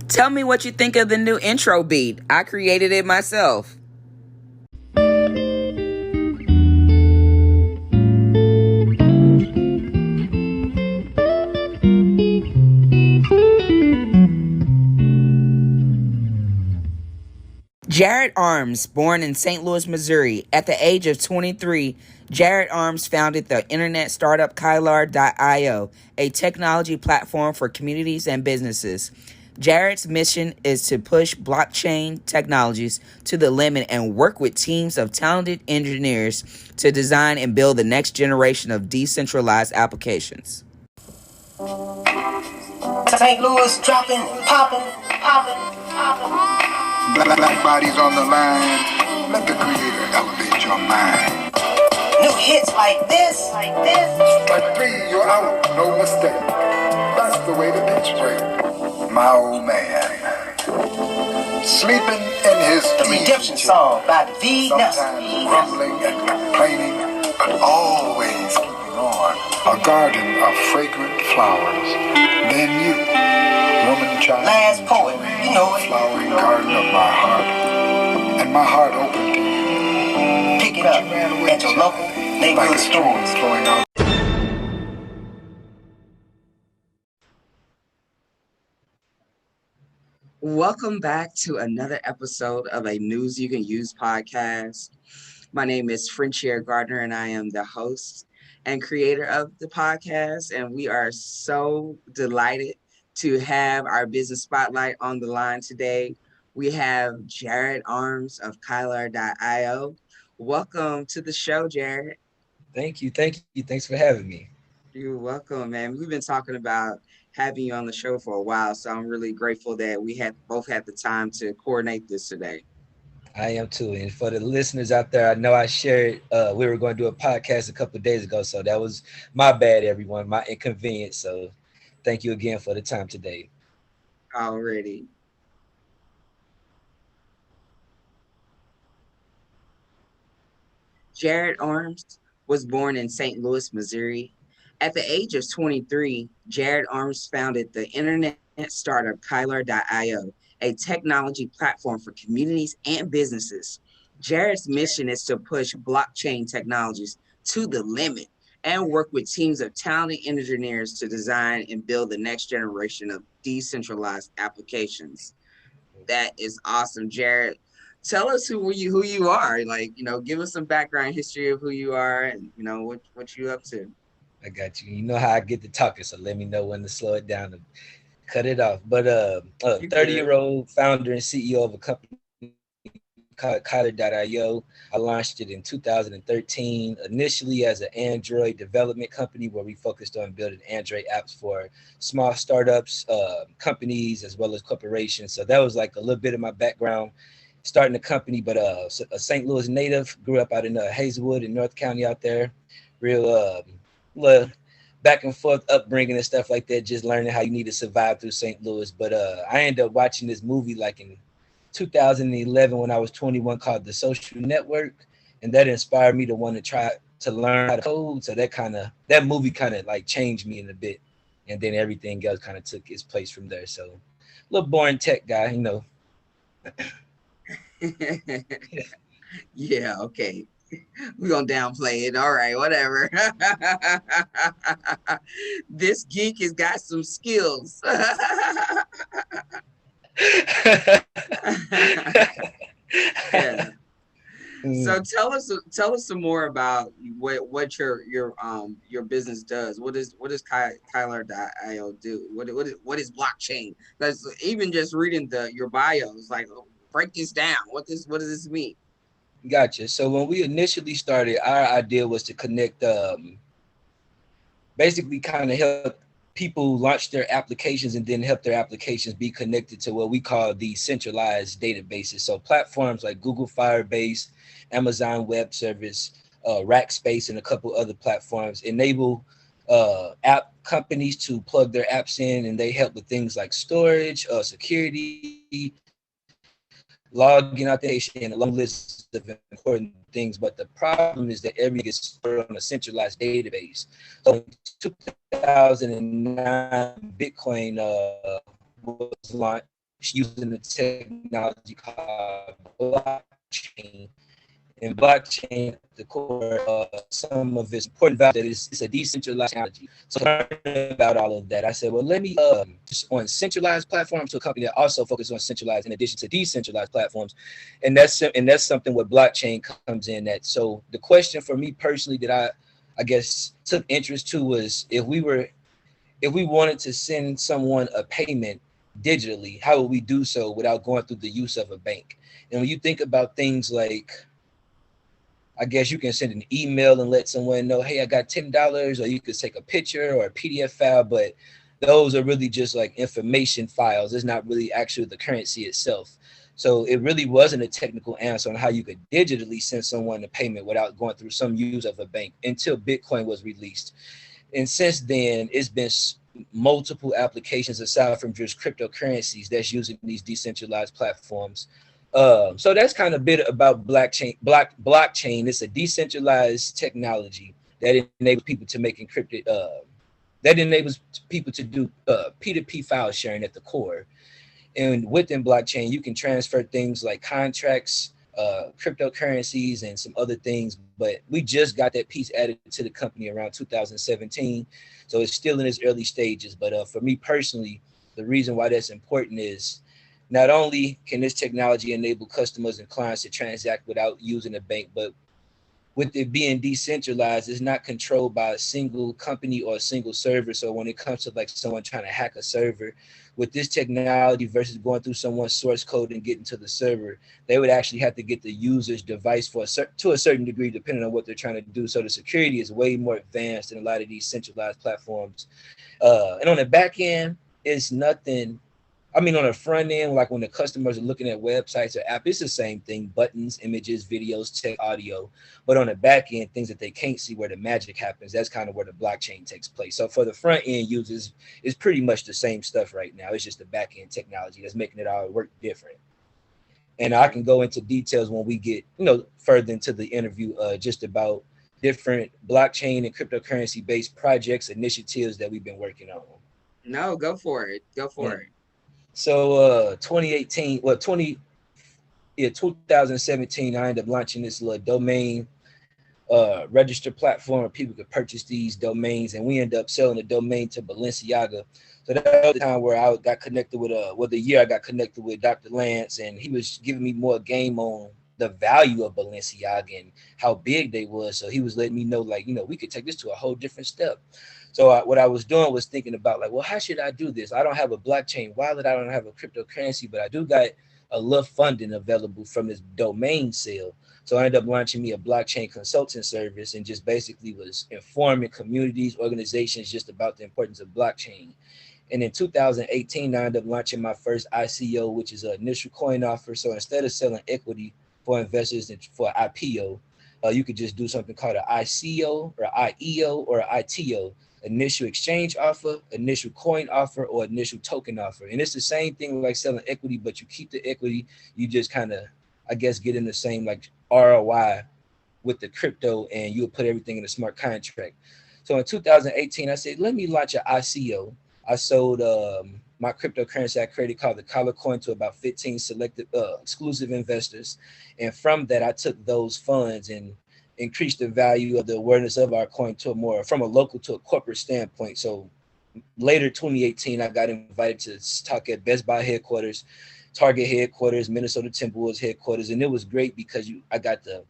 Tell me what you think of the new intro beat. I created it myself. Jared Arms, born in St. Louis, Missouri. At the age of 23, Jared Arms founded the internet startup Kylar.io, a technology platform for communities and businesses. Jared's mission is to push blockchain technologies to the limit and work with teams of talented engineers to design and build the next generation of decentralized applications. St. Louis dropping, popping, popping, popping. Black bodies on the line. Let the creator elevate your mind. New hits like this, like this. Like 3, you're out, no mistake. That's the way the pitch break. My old man, sleeping in his The Redemption Song by the V. sometimes grumbling and complaining, but always keeping on. A garden of fragrant flowers. Then you, woman, child, Last poet, you know it. flowering garden of my heart, and my heart open to you. Pick it up at your local Like neighborhood a stream stores. flowing out. Welcome back to another episode of a News You Can Use podcast. My name is Frenchier Gardner, and I am the host and creator of the podcast. And we are so delighted to have our business spotlight on the line today. We have Jared Arms of Kylar.io. Welcome to the show, Jared. Thank you. Thanks for having me. You're welcome, man. We've been talking about having you on the show for a while, so I'm really grateful that we had both had the time to coordinate this today. I am too. And for the listeners out there, I know I shared we were going to do a podcast a couple of days ago, so that was my bad, everyone, my inconvenience. So thank you again for the time today. Already. Jared Arms was born in St. Louis, Missouri. At the age of 23, Jared Arms founded the internet startup Kylar.io, a technology platform for communities and businesses. Jared's mission is to push blockchain technologies to the limit and work with teams of talented engineers to design and build the next generation of decentralized applications. That is awesome, Jared. Tell us who you are. Like, give us some background history of who you are and what you up to. I got you. You know how I get to talking, so let me know when to slow it down and cut it off. But a You good. 30-year-old founder and CEO of a company called Kyler.io. I launched it in 2013, initially as an Android development company where we focused on building Android apps for small startups, companies, as well as corporations. So that was like a little bit of my background starting the company, but a St. Louis native, grew up out in Hazelwood in North County out there, real little back and forth upbringing and stuff like that, just learning how you need to survive through St. Louis. But I ended up watching this movie like in 2011 when I was 21 called The Social Network, and that inspired me to want to try to learn how to code. So that movie kind of like changed me in a bit, and then everything else kind of took its place from there. So a little boring tech guy. Yeah, okay. We're gonna downplay it. All right, whatever. This geek has got some skills. Yeah. So tell us some more about what your business does. What does Kyler.io do? What is blockchain? That's even just reading your bio. It's like, oh, break this down. What does this mean? Gotcha. So when we initially started, our idea was to connect, basically kind of help people launch their applications and then help their applications be connected to what we call the centralized databases. So platforms like Google Firebase, Amazon Web Service, Rackspace, and a couple other platforms enable app companies to plug their apps in, and they help with things like storage, security, login authentication, and a long list of important things. But the problem is that everything gets stored on a centralized database. So in 2009, Bitcoin was launched. using the technology called blockchain. And blockchain at the core, some of its important values that it's a decentralized technology. So learning about all of that, I said, well, let me on centralized platforms to a company that also focuses on centralized in addition to decentralized platforms, and that's something where blockchain comes in. That so the question for me personally that I guess took interest to was if we wanted to send someone a payment digitally, how would we do so without going through the use of a bank? And when you think about things like, I guess you can send an email and let someone know, hey, I got $10, or you could take a picture or a PDF file, but those are really just like information files. It's not really actually the currency itself. So it really wasn't a technical answer on how you could digitally send someone a payment without going through some use of a bank until Bitcoin was released. And since then, it's been multiple applications aside from just cryptocurrencies that's using these decentralized platforms. So that's kind of a bit about blockchain. It's a decentralized technology that enables people to make encrypted. That enables people to do P2P file sharing at the core. And within blockchain, you can transfer things like contracts, cryptocurrencies, and some other things. But we just got that piece added to the company around 2017. So it's still in its early stages. But for me personally, the reason why that's important is not only can this technology enable customers and clients to transact without using a bank, but with it being decentralized, it's not controlled by a single company or a single server. So when it comes to like someone trying to hack a server, with this technology versus going through someone's source code and getting to the server, they would actually have to get the user's device to a certain degree, depending on what they're trying to do. So the security is way more advanced than a lot of these centralized platforms. And on the back end, it's nothing. I mean, on the front end, like when the customers are looking at websites or app, it's the same thing: buttons, images, videos, text, audio. But on the back end, things that they can't see where the magic happens, that's kind of where the blockchain takes place. So for the front end users, it's pretty much the same stuff right now. It's just the back end technology that's making it all work different. And I can go into details when we get, further into the interview, just about different blockchain and cryptocurrency based projects, initiatives that we've been working on. No, go for it. Go for Mm. it. So 2018, well 20 yeah 2017, I ended up launching this little domain register platform where people could purchase these domains, and we ended up selling the domain to Balenciaga. So that was the time where I got connected with the year I got connected with Dr. Lance, and he was giving me more game on the value of Balenciaga and how big they was. So he was letting me know, like, we could take this to a whole different step. So what I was doing was thinking about, like, well, how should I do this? I don't have a blockchain wallet, I don't have a cryptocurrency, but I do got a little funding available from this domain sale. So I ended up launching me a blockchain consulting service and just basically was informing communities, organizations just about the importance of blockchain. And in 2018, I ended up launching my first ICO, which is an initial coin offer. So instead of selling equity for investors and for IPO, you could just do something called an ICO or IEO or ITO, initial exchange offer, initial coin offer, or initial token offer. And it's the same thing like selling equity, but you keep the equity. You just kind of, I guess, get in the same like ROI with the crypto, and you'll put everything in a smart contract. So in 2018, I said, let me launch an ICO. I sold my cryptocurrency I created called the Collar Coin to about 15 selected exclusive investors. And from that, I took those funds and increased the value of the awareness of our coin to a more from a local to a corporate standpoint. So later 2018, I got invited to talk at Best Buy headquarters, Target headquarters, Minnesota Timberwolves headquarters, and it was great because I got to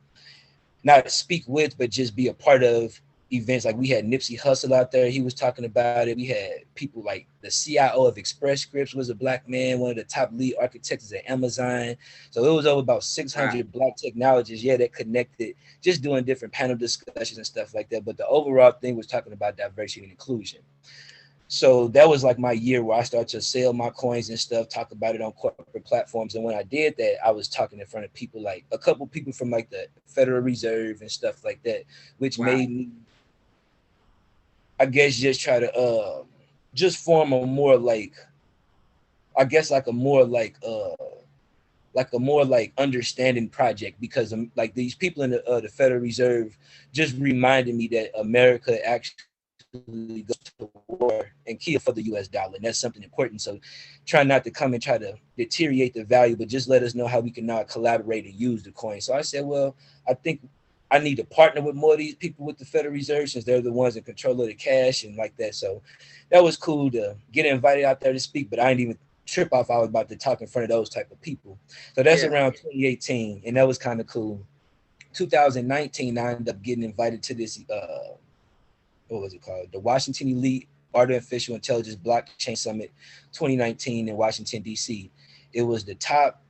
not speak with, but just be a part of events. Like we had Nipsey Hussle out there. He was talking about it. We had people like the CIO of Express Scripts was a black man, one of the top lead architects at Amazon. So it was over about Wow. 600 black technologists, that connected, just doing different panel discussions and stuff like that. But the overall thing was talking about diversity and inclusion. So that was like my year where I started to sell my coins and stuff, talk about it on corporate platforms. And when I did that, I was talking in front of people, like a couple people from like the Federal Reserve and stuff like that, which Wow. made me, I guess, just try to just form a more like, I guess like a more like understanding project, because like these people in the Federal Reserve just reminded me that America actually actually goes to war and kill for the US dollar. And that's something important. So try not to come and try to deteriorate the value, but just let us know how we can now collaborate and use the coin. So I said, well, I think I need to partner with more of these people with the Federal Reserve since they're the ones in control of the cash and like that. So that was cool to get invited out there to speak, but I didn't even trip off I was about to talk in front of those type of people. So that's Yeah. around 2018, and that was kind of cool. 2019, I ended up getting invited to this what was it called? The Washington Elite Artificial Intelligence Blockchain Summit 2019 in Washington, D.C. It was the top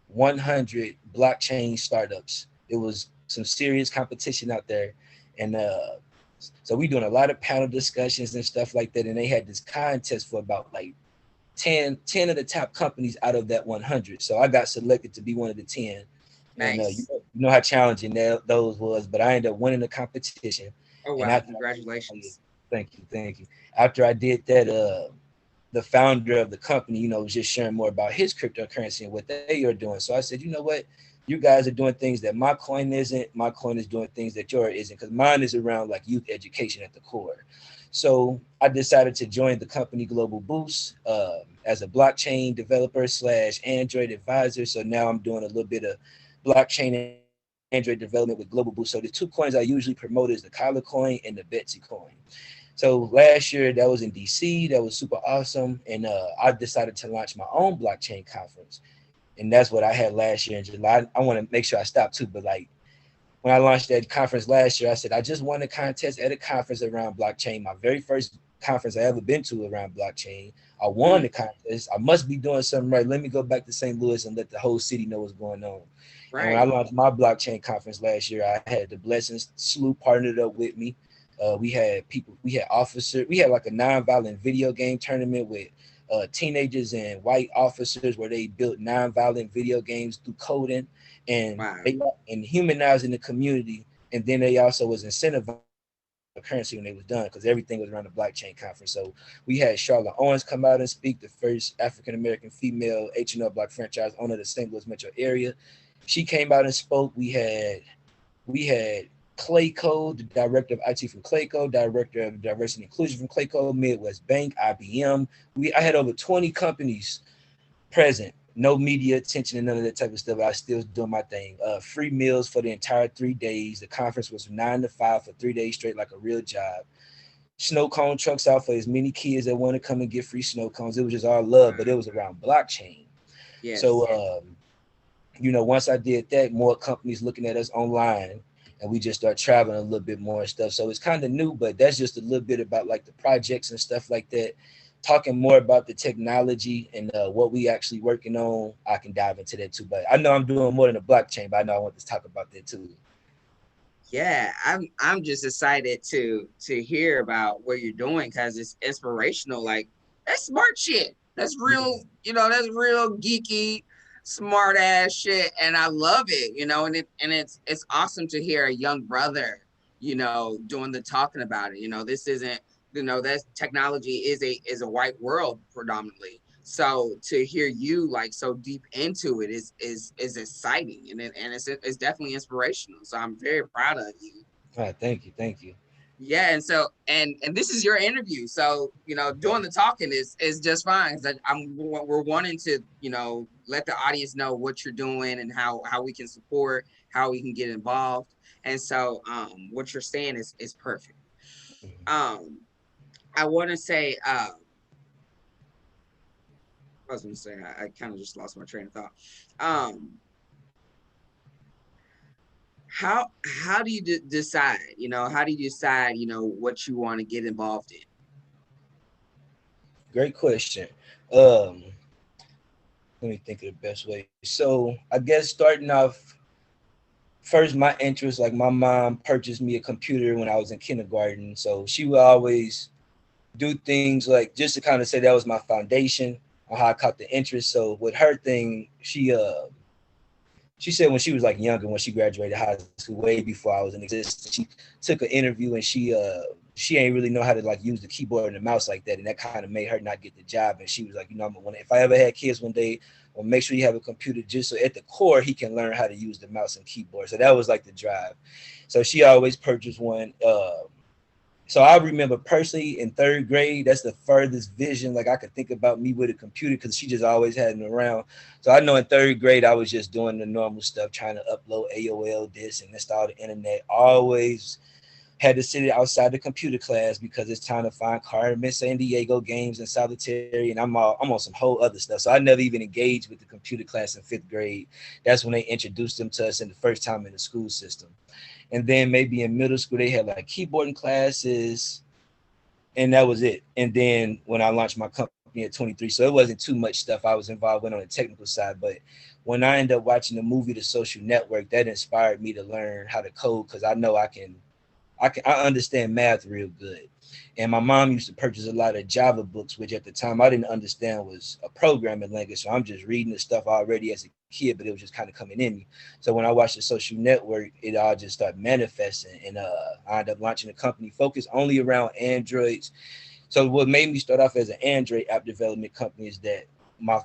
100 blockchain startups. It was some serious competition out there. And so we doing a lot of panel discussions and stuff like that. And they had this contest for about like 10 of the top companies out of that 100. So I got selected to be one of the 10. And Nice. you know how challenging those was, but I ended up winning the competition. Oh And wow, after I did, congratulations. thank you. After I did that, the founder of the company, you know, was just sharing more about his cryptocurrency and what they are doing. So I said, you know what, you guys are doing things that my coin isn't. My coin is doing things that yours isn't, because mine is around like youth education at the core. So I decided to join the company Global Boost as a blockchain developer slash Android advisor. So now I'm doing a little bit of blockchain and Android development with Global Boost. So the two coins I usually promote is the Kyler coin and the Betsy coin. So last year that was in DC, that was super awesome, and I decided to launch my own blockchain conference, and that's what I had last year in July. I want to make sure I stop too, but like when I launched that conference last year, I said I just won a contest at a conference around blockchain, my very first conference I ever been to around blockchain. I won Mm, the contest. I must be doing something right. Let me go back to St. Louis and let the whole city know what's going on. And when I right. launched my blockchain conference last year, I had the Blessings Slew partnered up with me. We had people, we had officers, we had like a non-violent video game tournament with teenagers and white officers where they built non-violent video games through coding, and Wow. they and humanizing the community. And then they also was incentivizing currency when they was done, because everything was around the blockchain conference. So we had Charlotte Owens come out and speak, the first African American female H&L Block franchise owner of the St. Louis metro area. She came out and spoke. We had Clayco, the director of IT from Clayco, director of diversity and inclusion from Clayco, Midwest Bank, IBM. I had over 20 companies present. No media attention and none of that type of stuff. I still doing my thing. Free meals for the entire 3 days. The conference was from 9 to 5 for 3 days straight, like a real job. Snow cone trucks out for as many kids that want to come and get free snow cones. It was just all love, but it Wow. was around blockchain. So Yes. once I did that, more companies looking at us online, and we just start traveling a little bit more and stuff. So it's kind of new, but that's just a little bit about like the projects and stuff like that. Talking more about the technology and what we actually working on, I can dive into that too. But I know I'm doing more than a blockchain, but I know I want to talk about that too. Yeah, I'm just excited to hear about what you're doing because it's inspirational. Like that's smart shit. That's Yeah, real, that's real geeky, smart ass shit. And I love it, and it's awesome to hear a young brother, doing the talking about it. This isn't, that technology is a white world predominantly. So to hear you like so deep into it is exciting, and it's definitely inspirational. So I'm very proud of you. all right, thank you. Yeah, and so and this is your interview, so Okay. doing the talking is just fine. 'Cause we're wanting to let the audience know what you're doing and how we can support, how we can get involved, and so what you're saying is perfect. Um, I want to say I was going to say I kind of just lost my train of thought. Um, how do you decide? How do you decide? What you want to get involved in? Great question. Um, Let me think of the best way. So I guess starting off, first my interest, like my mom purchased me a computer when I was in kindergarten. So she would always do things like just to kind of say that was my foundation on how I caught the interest. So with her thing, she said when she was like younger, when she graduated high school, way before I was in existence, she took an interview and she ain't really know how to like use the keyboard and the mouse like that, and that kind of made her not get the job. And she was like, if I ever had kids one day, well, make sure you have a computer just so at the core he can learn how to use the mouse and keyboard. So that was like the drive. So she always purchased one. So I remember personally in third grade, that's the furthest vision like I could think about me with a computer because she just always had it around. So I know in third grade I was just doing the normal stuff, trying to upload AOL this and install the internet. Always had to sit outside the computer class because it's time to find Carmen San Diego games and solitary, and I'm on some whole other stuff. So I never even engaged with the computer class in fifth grade. That's when they introduced them to us in the first time in the school system. And then maybe in middle school they had like keyboarding classes, and that was it. And then when I launched my company at 23, so it wasn't too much stuff I was involved with on the technical side. But when I ended up watching the movie The Social Network, that inspired me to learn how to code because I know I understand math real good. And my mom used to purchase a lot of Java books, which at the time I didn't understand was a programming language. So I'm just reading the stuff already as a kid, but it was just kind of coming in me. So when I watched the Social Network, it all just started manifesting, and I ended up launching a company focused only around Androids. So what made me start off as an Android app development company is that my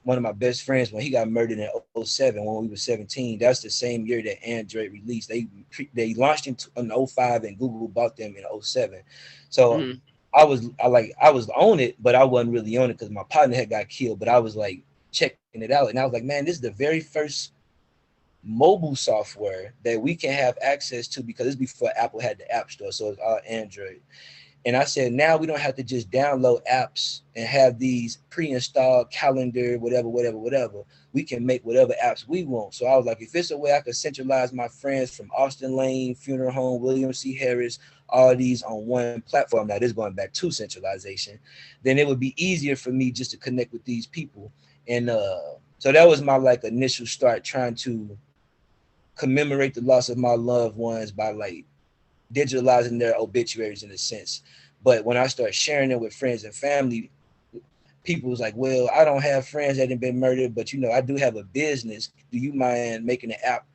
one of my best friends, when he got murdered in '07 when we were 17, that's the same year that Android released. They launched in '05 and Google bought them in '07. So Mm-hmm. I was on it, but I wasn't really on it because my partner had got killed. But I was like checking it out, and I was like, man, this is the very first mobile software that we can have access to because it's before Apple had the App Store, so it's all Android. And I said, now we don't have to just download apps and have these pre-installed calendar, whatever, whatever, whatever. We can make whatever apps we want. So I was like, if it's a way I could centralize my friends from Austin Lane, Funeral Home, William C. Harris, all these on one platform, now this is going back to centralization, then it would be easier for me just to connect with these people. And so that was my like initial start trying to commemorate the loss of my loved ones by like digitalizing their obituaries in a sense. But when I start sharing them with friends and family, people was like, "Well, I don't have friends that have been murdered, but you know, I do have a business. Do you mind making an app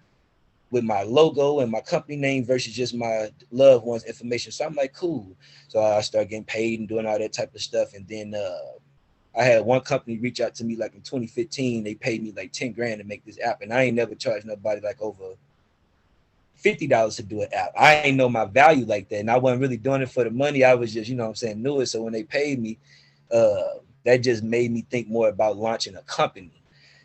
with my logo and my company name versus just my loved ones' information?" So I'm like, "Cool." So I started getting paid and doing all that type of stuff, and then I had one company reach out to me like in 2015. They paid me like 10 grand to make this app, and I ain't never charged nobody like over $50 to do an app. I ain't know my value like that. And I wasn't really doing it for the money. I was just, you know what I'm saying, knew it. So when they paid me, that just made me think more about launching a company.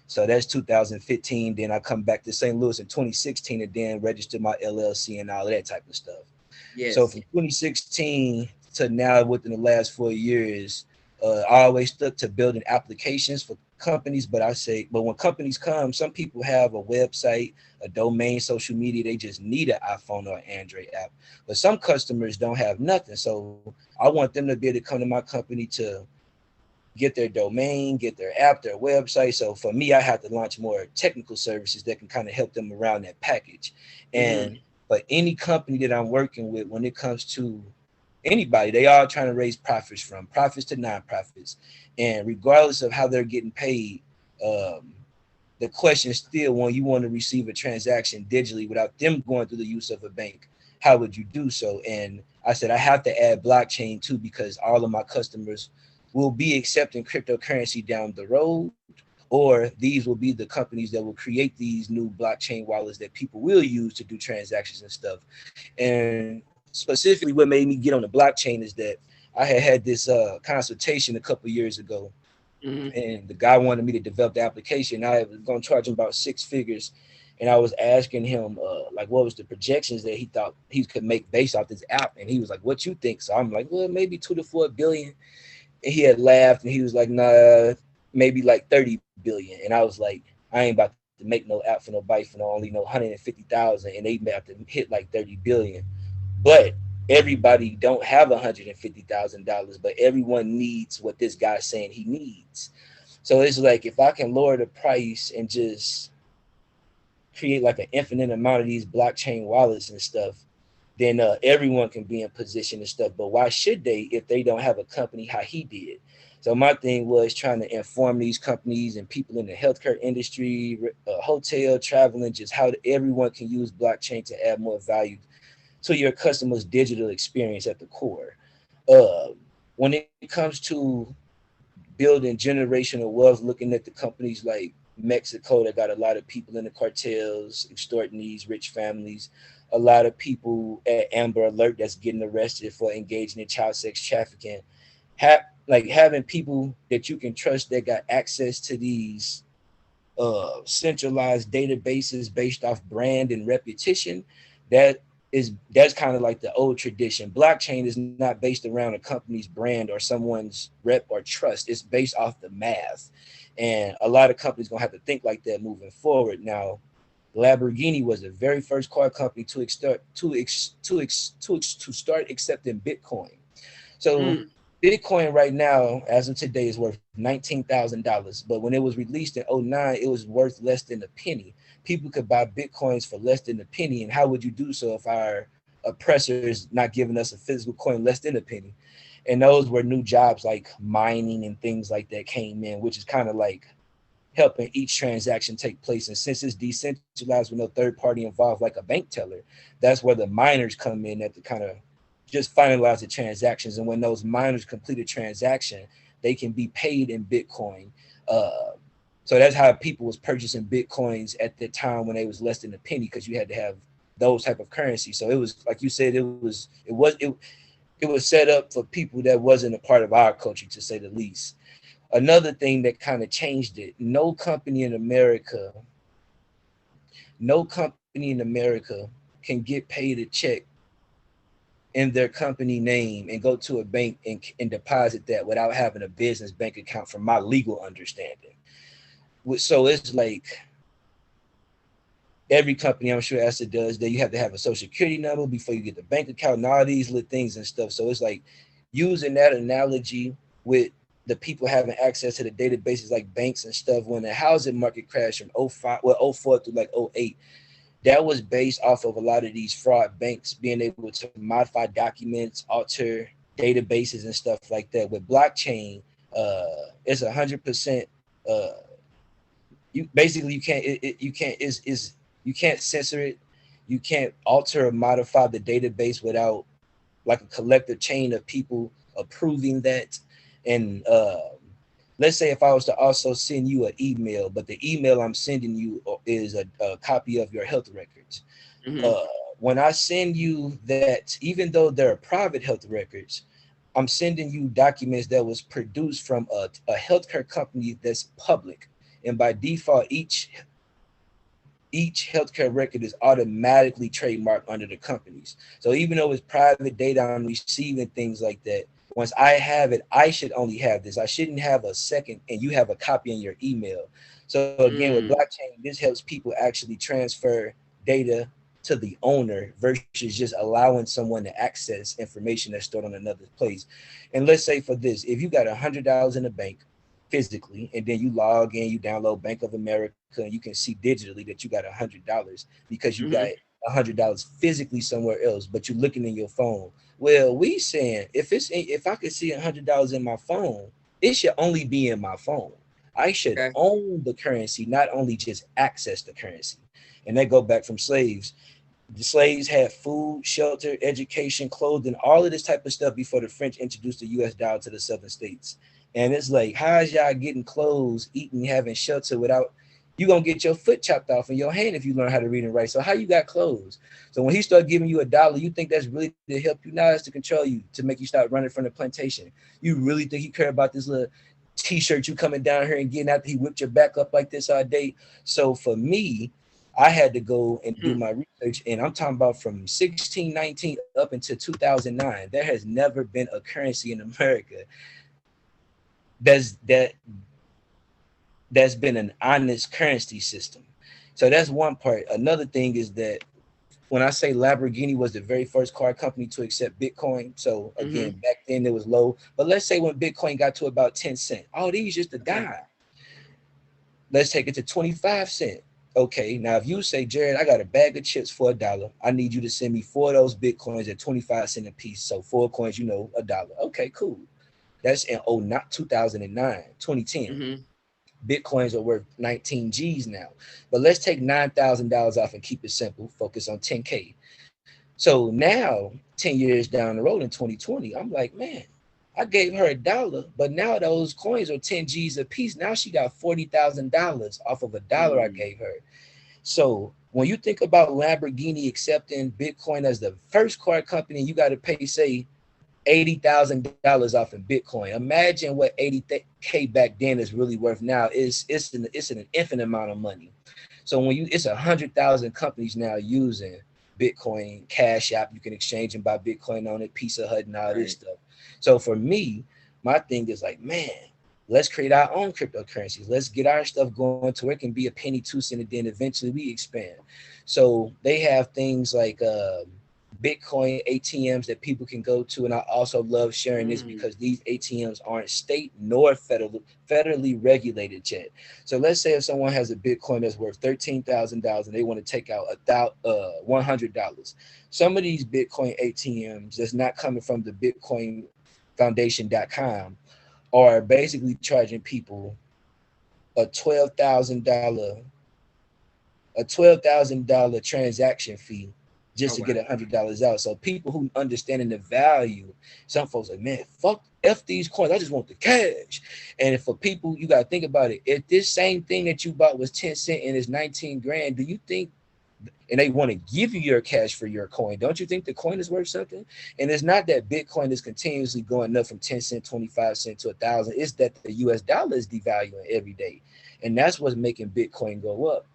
So that's 2015. Then I come back to St. Louis in 2016 and then register my LLC and all of that type of stuff. So Yes. from 2016 to now, within the last 4 years, I always stuck to building applications for companies. But when companies come, some people have a website, a domain, social media. They just need an iPhone or Android app. But some customers don't have nothing. So I want them to be able to come to my company to get their domain, get their app, their website. So for me, I have to launch more technical services that can kind of help them around that package. Mm-hmm. And but any company that I'm working with, when it comes to anybody, they are trying to raise profits from profits to nonprofits. And regardless of how they're getting paid, um, the question is still when you want to receive a transaction digitally without them going through the use of a bank, how would you do so? And I said I have to add blockchain too because all of my customers will be accepting cryptocurrency down the road, or these will be the companies that will create these new blockchain wallets that people will use to do transactions and stuff. And specifically, what made me get on the blockchain is that I had this consultation a couple years ago, Mm-hmm. and the guy wanted me to develop the application. I was going to charge him about six figures, and I was asking him like what was the projections that he thought he could make based off this app, and he was like, "What you think?" So I'm like, "Well, maybe 2 to 4 billion." And he had laughed, and he was like, "Nah, maybe like 30 billion." And I was like, "I ain't about to make no app for nobody for no only no 150,000, and they about to hit like 30 billion." But everybody don't have $150,000, but everyone needs what this guy's saying he needs. So it's like if I can lower the price and just create like an infinite amount of these blockchain wallets and stuff, then everyone can be in position and stuff. But why should they if they don't have a company how he did? So my thing was trying to inform these companies and people in the healthcare industry, hotel, traveling, just how everyone can use blockchain to add more value to your customer's digital experience at the core. Uh, when it comes to building generational wealth, looking at the companies like Mexico that got a lot of people in the cartels extorting these rich families. a lot of people at Amber Alert that's getting arrested for engaging in child sex trafficking. Have like having people that you can trust that got access to these centralized databases based off brand and repetition, that that's kind of like the old tradition. Blockchain is not based around a company's brand or someone's rep or trust. It's based off the math, and a lot of companies gonna have to think like that moving forward. Now, Lamborghini was the very first car company to start accepting Bitcoin. So Mm. Bitcoin right now, as of today, is worth $19,000. But when it was released in '09, it was worth less than a penny. People could buy Bitcoins for less than a penny. And how would you do so if our oppressor is not giving us a physical coin less than a penny? And those were new jobs like mining and things like that came in, which is kind of like helping each transaction take place. And since it's decentralized with no third party involved, like a bank teller, that's where the miners come in at the kind of just finalize the transactions. And when those miners complete a transaction, they can be paid in Bitcoin. Uh, so that's how people was purchasing Bitcoins at the time when they was less than a penny, because you had to have those type of currency. So it was like you said, it was set up for people that wasn't a part of our culture, to say the least. Another thing that kind of changed it, no company in America can get paid a check in their company name and go to a bank and deposit that without having a business bank account, from my legal understanding. So it's like every company, I'm sure, as it does, that you have to have a social security number before you get the bank account and all these little things and stuff. So it's like using that analogy with the people having access to the databases like banks and stuff. When the housing market crashed from '05, well, '04 through like '08, that was based off of a lot of these fraud banks being able to modify documents, alter databases and stuff like that. With blockchain, it's 100%. Uh, you basically you can't you can't is you can't censor it, you can't alter or modify the database without like a collective chain of people approving that. And let's say if I was to also send you an email, but the email I'm sending you is a copy of your health records. Mm-hmm. uh, when I send you that, even though they're private health records, I'm sending you documents that was produced from a healthcare company that's public, and by default, each healthcare record is automatically trademarked under the companies. So even though it's private data I'm receiving, things like that, once I have it, I should only have this. I shouldn't have a second and you have a copy in your email. So again, with Mm. blockchain, this helps people actually transfer data to the owner versus just allowing someone to access information that's stored on another place. And let's say for this, if you got $100 in the bank physically, and then you log in, you download Bank of America, and you can see digitally that you got $100 because you got Mm-hmm. $100 physically somewhere else, but you're looking in your phone. Well, we saying if I could see $100 in my phone, it should only be in my phone. I should Okay. own the currency, not only just access the currency. And that go back from slaves. The slaves had food, shelter, education, clothing, all of this type of stuff before the French introduced the U.S. dollar to the southern states. And it's like, how is y'all getting clothes, eating, having shelter without you gonna get your foot chopped off in your hand if you learn how to read and write? So how you got clothes? So when he started giving you $1, you think that's really to help you? Now it's to control you, to make you start running from the plantation. You really think he care about this little t-shirt you coming down here and getting after he whipped your back up like this all day? So for me, I had to go and do Mm. my research, and I'm talking about from 1619 up until 2009. There has never been a currency in America that's that that's been an honest currency system. So that's one part. Another thing is that when I say Lamborghini was the very first car company to accept Bitcoin, so again, Mm-hmm. back then it was low. But let's say when Bitcoin got to about 10 cents, oh, these just a Okay. dime. Let's take it to 25 cents. Okay, now if you say, Jared, I got a bag of chips for $1, I need you to send me four of those Bitcoins at 25 cents a piece. So four coins, $1. Okay, cool. That's in not 2009, 2010. Mm-hmm. Bitcoins are worth 19 G's now. But let's take $9,000 off and keep it simple. Focus on 10K. So now, 10 years down the road in 2020, I'm like, man, I gave her $1, but now those coins are 10 G's a piece. Now she got $40,000 off of $1 I Mm. gave her. So when you think about Lamborghini accepting Bitcoin as the first car company, you got to pay, say, $80,000 off in Bitcoin. Imagine what 80K back then is really worth now. It's an infinite amount of money. So when you it's 100,000 companies now using Bitcoin, Cash App, you can exchange and buy Bitcoin on it, Pizza Hut and all this Right. stuff. So for me, my thing is like, man, let's create our own cryptocurrencies. Let's get our stuff going to where it can be a penny, 2 cent, and then eventually we expand. So they have things like Bitcoin ATMs that people can go to. And I also love sharing this Mm, because these ATMs aren't state nor federally regulated yet. So let's say if someone has a Bitcoin that's worth $13,000 and they want to take out $100. Some of these Bitcoin ATMs that's not coming from the Bitcoin Foundation.com are basically charging people a $12,000 transaction fee just oh to get wow. $100 out. So people who understanding the value, some folks like, man, fuck F these coins. I just want the cash. And for people, you gotta think about it. If this same thing that you bought was 10 cent and it's 19 grand, do you think and they want to give you your cash for your coin, don't you think the coin is worth something? And it's not that Bitcoin is continuously going up from 10 cent, 25 cent to 1,000. It's that the US dollar is devaluing every day. And that's what's making Bitcoin go up.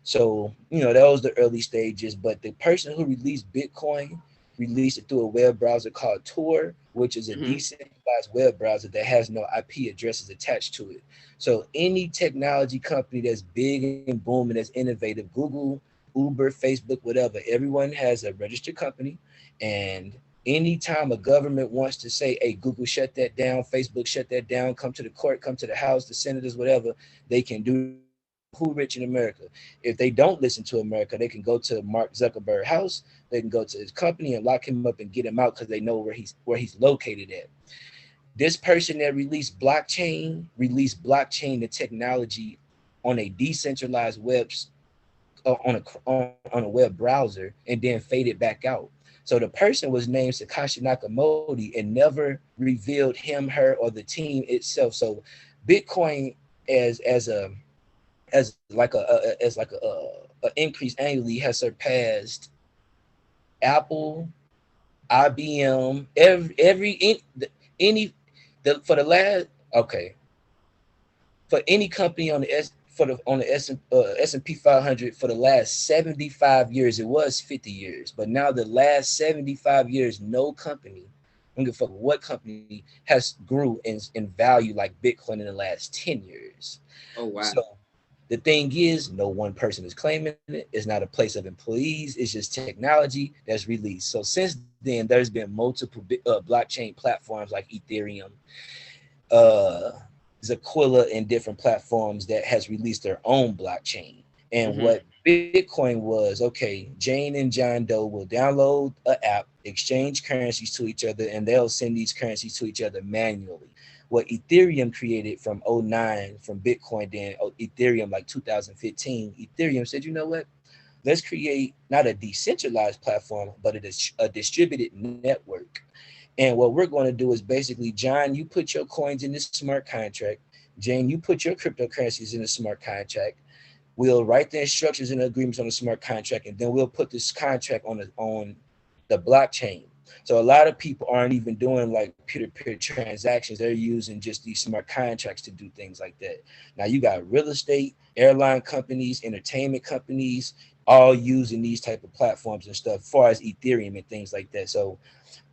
So, that was the early stages. But the person who released Bitcoin released it through a web browser called Tor, which is a Hmm. decentralized web browser that has no IP addresses attached to it. So any technology company that's big and booming, that's innovative, Google, Uber, Facebook, whatever, everyone has a registered company. And anytime a government wants to say, hey, Google shut that down, Facebook shut that down, come to the court, come to the House, the senators, whatever, they can do that. So who rich in America? If they don't listen to America, they can go to Mark Zuckerberg's house, they can go to his company and lock him up and get him out because they know where he's located at. This person that released blockchain, the technology on a decentralized on a web browser, and then faded back out. So the person was named Satoshi Nakamoto and never revealed him, her, or the team itself. So Bitcoin as a increase annually has surpassed Apple, IBM, any the for the last okay for any company on the S for the on the S&P 500 for the last 75 years. It was 50 years, but now the last 75 years, no company, I don't give a fuck what company, has grew in value like Bitcoin in the last 10 years. Oh wow. So the thing is, no one person is claiming it. It's not a place of employees. It's just technology that's released. So since then, there's been multiple blockchain platforms like Ethereum, uh, Zaquilla, and different platforms that has released their own blockchain. And Hmm. what Bitcoin was, okay, Jane and John Doe will download an app, exchange currencies to each other, and they'll send these currencies to each other manually. What Ethereum created from '09 from Bitcoin, then Ethereum like 2015, Ethereum said, you know what? Let's create not a decentralized platform, but a distributed network. And what we're going to do is basically, John, you put your coins in this smart contract. Jane, you put your cryptocurrencies in the smart contract. We'll write the instructions and agreements on the smart contract, and then we'll put this contract on the blockchain. So a lot of people aren't even doing like peer-to-peer transactions. They're using just these smart contracts to do things like that. Now you got real estate, airline companies, entertainment companies, all using these type of platforms and stuff, as far as Ethereum and things like that. So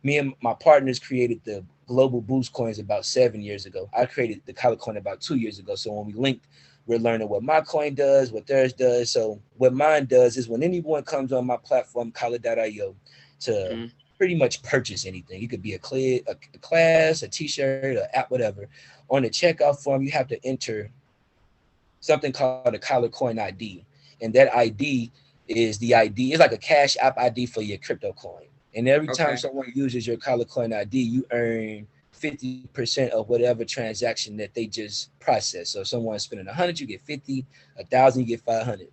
me and my partners created the global boost coins about 7 years ago. I created the Color coin about 2 years ago. So when we linked, we're learning what my coin does, what theirs does. So what mine does is when anyone comes on my platform, Color.io, to Hmm. pretty much purchase anything. It could be a class, a t-shirt, an app, whatever. On the checkout form, you have to enter something called a Color Coin ID. And that ID is the ID. It's like a Cash App ID for your crypto coin. And every time Okay. someone uses your Color Coin ID, you earn 50% of whatever transaction that they just process. So if someone's spending 100, you get 50, 1,000, you get 500.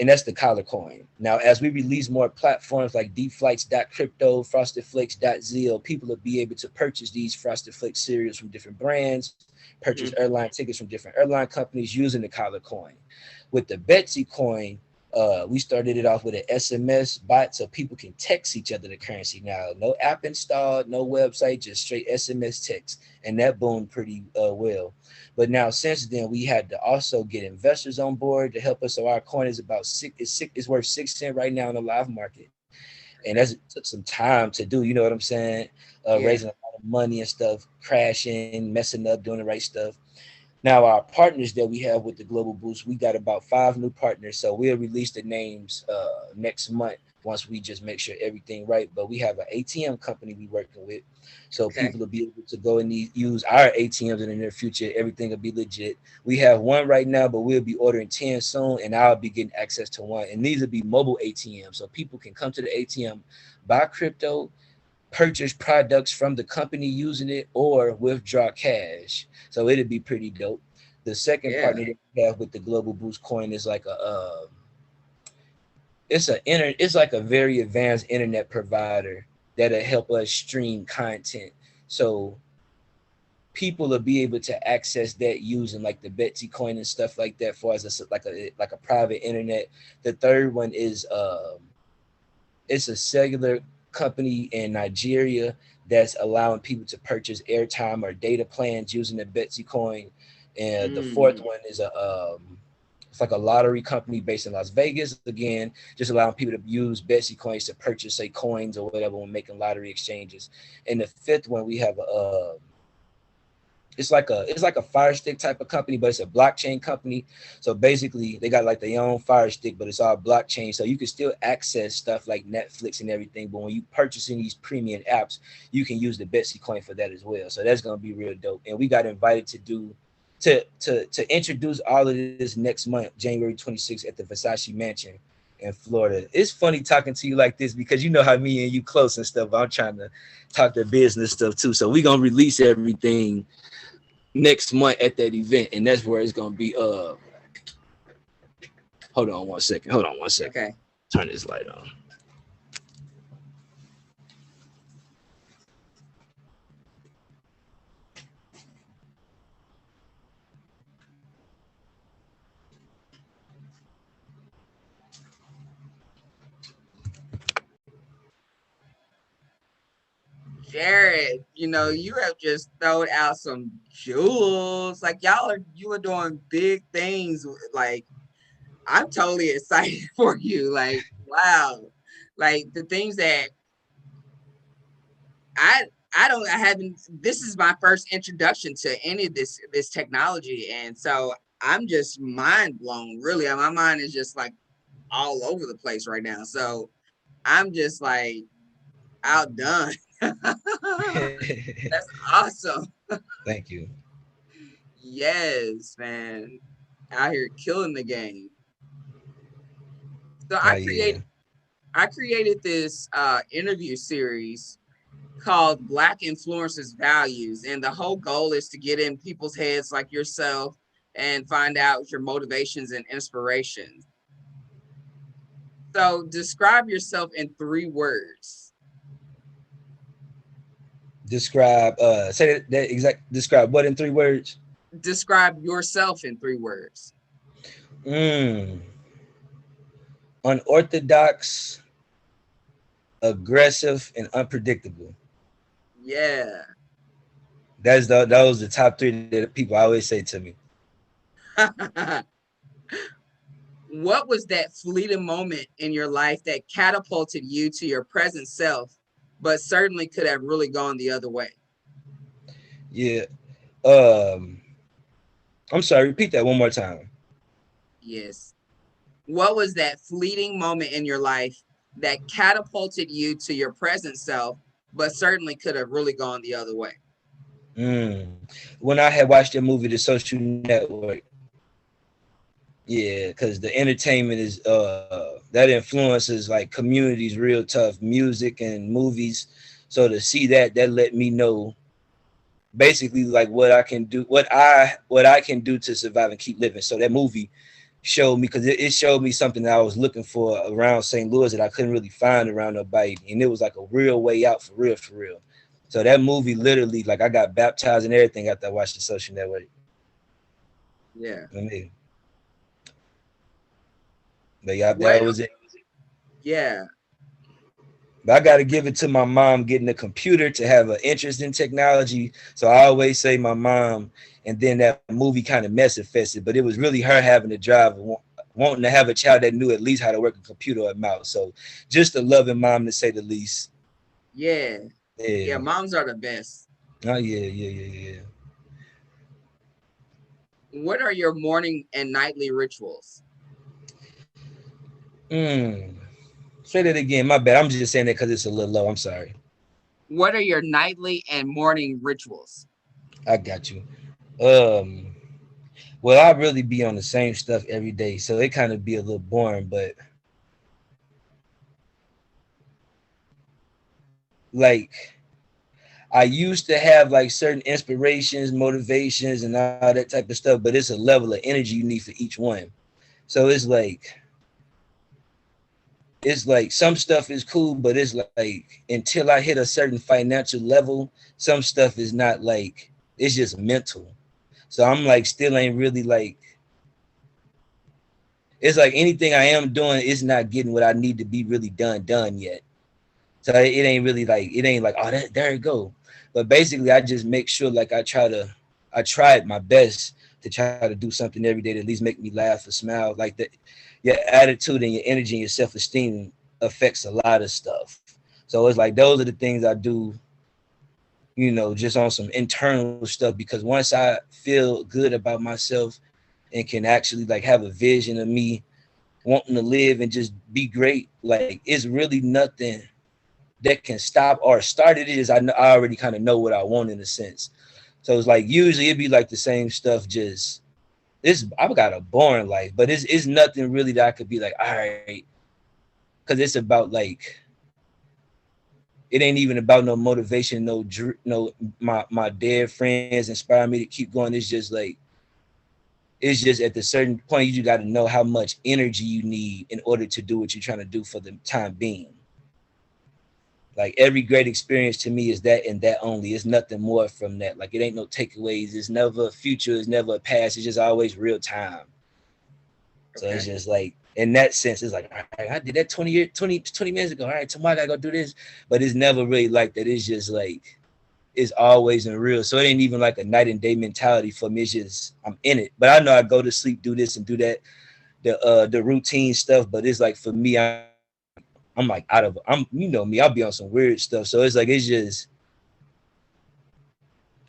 and that's the collar coin. Now, as we release more platforms like deepflights.crypto, frostedflakes.zil, people will be able to purchase these Frosted Flakes cereals from different brands, purchase Mm. airline tickets from different airline companies using the collar coin. With the Betsy coin, we started it off with an SMS bot so people can text each other the currency now. No app installed, no website, just straight SMS text. And that boomed pretty well. But now since then, we had to also get investors on board to help us. So our coin is about it's worth 6 cents right now in the live market. And Okay. that's it took some time to do, you know what I'm saying? Yeah. Raising a lot of money and stuff, crashing, messing up, doing the right stuff. Now, our partners that we have with the Global Boost, we got about 5 new partners. So we'll release the names next month once we just make sure everything right. But we have an ATM company we working with, so Okay. people will be able to go and use our ATMs in the near future. Everything will be legit. We have one right now, but we'll be ordering 10 soon, and I'll be getting access to one. And these will be mobile ATMs, so people can come to the ATM, buy crypto, purchase products from the company using it, or withdraw cash. So it'd be pretty dope. The second Yeah. partner that we have with the Global Boost coin is like it's like a very advanced internet provider that'll help us stream content. So people will be able to access that using like the Betsy coin and stuff like that for as like a private internet. The third one is it's a cellular company in Nigeria that's allowing people to purchase airtime or data plans using the Betsy coin. And the fourth Mm. one is it's like a lottery company based in Las Vegas. Again, just allowing people to use Betsy coins to purchase, say, coins or whatever when making lottery exchanges. And the fifth one, we have it's like a Fire Stick type of company, but it's a blockchain company. So basically, they got like their own Fire Stick, but it's all blockchain. So you can still access stuff like Netflix and everything. But when you purchasing these premium apps, you can use the Betsy coin for that as well. So that's gonna be real dope. And we got invited to introduce all of this next month, January 26th, at the Versace Mansion in Florida. It's funny talking to you like this because you know how me and you close and stuff. I'm trying to talk the business stuff too. So we gonna release everything next month at that event, and that's where it's gonna be. Hold on one second. Hold on one second. Okay. Turn this light on. Jared, you have just thrown out some jewels. Like you are doing big things. Like I'm totally excited for you. Like, wow. Like the things that I I haven't this is my first introduction to any of this technology. And so I'm just mind blown, really. My mind is just like all over the place right now. So I'm just like outdone. That's awesome. Thank you. Yes, man. Out here killing the game. So Oh yeah. I created this interview series called Black Influencers Values. And the whole goal is to get in people's heads like yourself and find out your motivations and inspirations. So describe yourself in 3 words. Describe. Say that exact. Describe what in 3 words? Describe yourself in 3 words. Mm. Unorthodox, aggressive, and unpredictable. Yeah. Those the top three that people always say to me. What was that fleeting moment in your life that catapulted you to your present self, but certainly could have really gone the other way? Yeah. Um. I'm sorry. Repeat that one more time. Yes. What was that fleeting moment in your life that catapulted you to your present self, but certainly could have really gone the other way? Mm. When I had watched the movie, The Social Network, yeah, because the entertainment is that influences like communities real tough, music and movies. So to see that let me know basically like what I can do, what I can do to survive and keep living. So that movie showed me, because it showed me something that I was looking for around St. Louis that I couldn't really find around nobody, and it was like a real way out, for real, for real. So that movie literally, like, I got baptized and everything after I watched The Social Network. Yeah. I mean, but yeah, that What? was it. Yeah. But I got to give it to my mom getting a computer to have an interest in technology. So I always say my mom, and then that movie kind of manifested. But it was really her having the drive and wanting to have a child that knew at least how to work a computer or a mouse. So just a loving mom, to say the least. Yeah. Yeah. Yeah. Moms are the best. Oh yeah, yeah, yeah, yeah. What are your morning and nightly rituals? Mm. Say that again. My bad. I'm just saying that because it's a little low. I'm sorry. What are your nightly and morning rituals? I got you. Um. Well, I really be on the same stuff every day, so it kind of be a little boring. But like, I used to have like certain inspirations, motivations, and all that type of stuff, but it's a level of energy you need for each one. So it's like some stuff is cool, but it's like until I hit a certain financial level, some stuff is not like, it's just mental. So I'm like still ain't really like, it's like anything I am doing is not getting what I need to be really done yet. So it ain't really like, it ain't like, oh, that, there it go. But basically, I just make sure like I tried my best to try to do something every day to at least make me laugh or smile. Like that, your attitude and your energy and your self esteem affects a lot of stuff. So it's like those are the things I do, just on some internal stuff. Because once I feel good about myself and can actually like have a vision of me wanting to live and just be great, like it's really nothing that can stop or start it. Is I already kind of know what I want in a sense. So it's like usually it'd be like the same stuff. Just this, I've got a boring life, but it's nothing really that I could be like, all right, because it's about like, it ain't even about no motivation, no my dead friends inspire me to keep going. It's just like, it's just at the certain point you got to know how much energy you need in order to do what you're trying to do for the time being. Like every great experience to me is that and that only. It's nothing more from that. Like it ain't no takeaways. It's never a future. It's never a past. It's just always real time. So it's Okay. just like in that sense, it's like, all right, I did that 20 years, 20 minutes ago. All right, tomorrow I gotta go do this. But it's never really like that. It's just like it's always in real. So it ain't even like a night and day mentality for me. It's just I'm in it. But I know I go to sleep, do this and do that, the routine stuff. But it's like for me, I'm like out of I'm me, I'll be on some weird stuff. So it's like it's just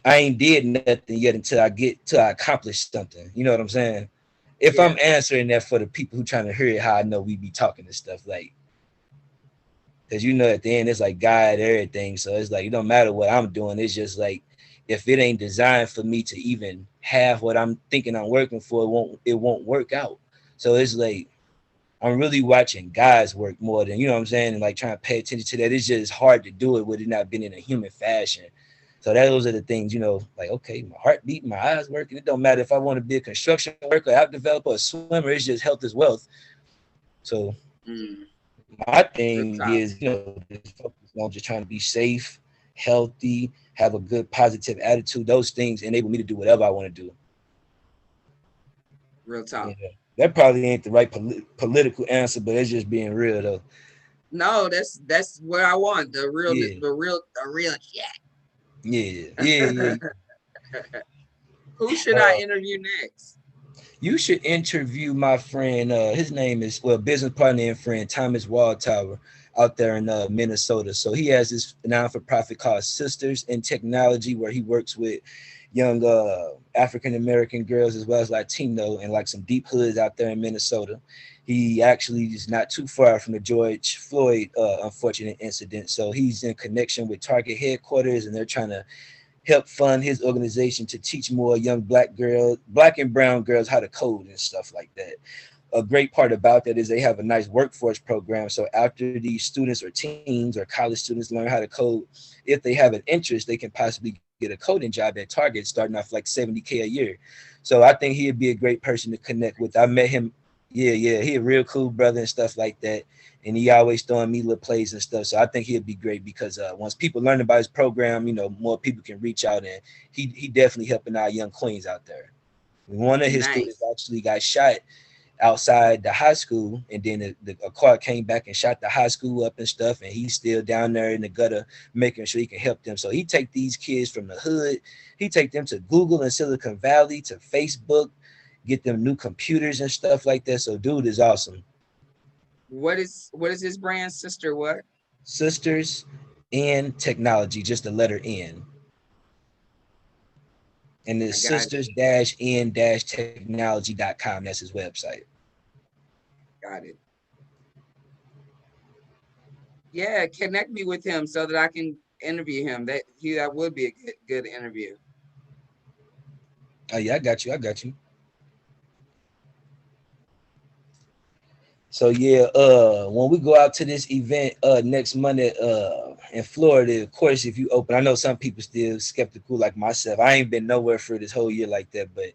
I ain't did nothing yet until I accomplish something. You know what I'm saying? If I'm Yeah. answering that for the people who trying to hear it, how I know we be talking and stuff, like, because at the end it's like God everything. So it's like it don't matter what I'm doing. It's just like if it ain't designed for me to even have what I'm thinking I'm working for, it won't work out. So it's like I'm really watching God's work more than, what I'm saying, and like trying to pay attention to that. It's just hard to do it with it not being in a human fashion. So those are the things, like, okay, my heart beating, my eyes working. It don't matter if I want to be a construction worker, app developer, a swimmer. It's just health is wealth. So Mm, my thing real talk. is, just focus on just trying to be safe, healthy, have a good positive attitude. Those things enable me to do whatever I want to do. Real Yeah. talk. That probably ain't the right political answer, but it's just being real though. No, that's what I want. The real, Yeah, the real yeah, yeah, yeah. shit. Who should I Uh, interview next? you should interview my friend. His name is, well, business partner and friend Thomas Waldtower out there in Minnesota. So he has this non-for-profit called Sisters in Technology, where he works with young African American girls as well as Latino and like some deep hoods out there in Minnesota. He actually is not too far from the George Floyd unfortunate incident. So he's in connection with Target headquarters, and they're trying to help fund his organization to teach more young black and brown girls how to code and stuff like that. A great part about that is they have a nice workforce program. So after these students or teens or college students learn how to code, if they have an interest, they can possibly get a coding job at Target starting off like 70K a year. So I think he'd be a great person to connect with. I met him Yeah. He a real cool brother and stuff like that. And he always throwing me little plays and stuff. So I think he'll be great because once people learn about his program, more people can reach out, and he definitely helping our young queens out there. One of his students Nice. actually got shot outside the high school, and then a car came back and shot the high school up and stuff, and he's still down there in the gutter making sure he can help them. So he take these kids from the hood, he take them to Google and Silicon Valley, to Facebook, get them new computers and stuff like that. So dude is awesome. What is his brand, sister? What? Sisters in Technology, just the letter N. And it's I got it. sisters-in-technology.com. That's his website. Got it. Yeah, connect me with him so that I can interview him. That would be a good interview. Oh yeah, I got you. I got you. So yeah, when we go out to this event next Monday in Florida, of course, if you open, I know some people still skeptical like myself. I ain't been nowhere for this whole year like that, but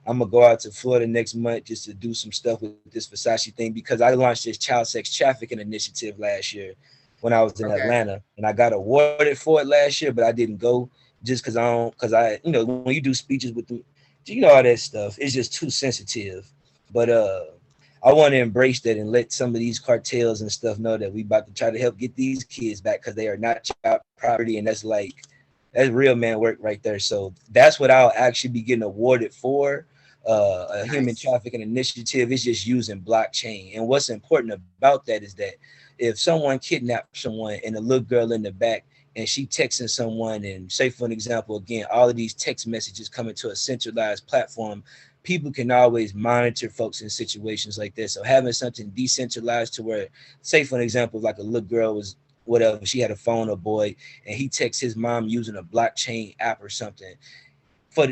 I'm gonna go out to Florida next month just to do some stuff with this Versace thing because I launched this child sex trafficking initiative last year when I was in Okay. Atlanta, and I got awarded for it last year, but I didn't go just because I don't, because when you do speeches with them, all that stuff, it's just too sensitive. But I want to embrace that and let some of these cartels and stuff know that we about to try to help get these kids back because they are not child property, and that's real man work right there. So that's what I'll actually be getting awarded for. A human Nice. trafficking initiative is just using blockchain. And what's important about that is that if someone kidnaps someone and a little girl in the back and she texting someone, and say for an example, again, all of these text messages coming to a centralized platform, people can always monitor folks in situations like this. So having something decentralized to where, say for an example, like a little girl was whatever, she had a phone or boy, and he texts his mom using a blockchain app or something. For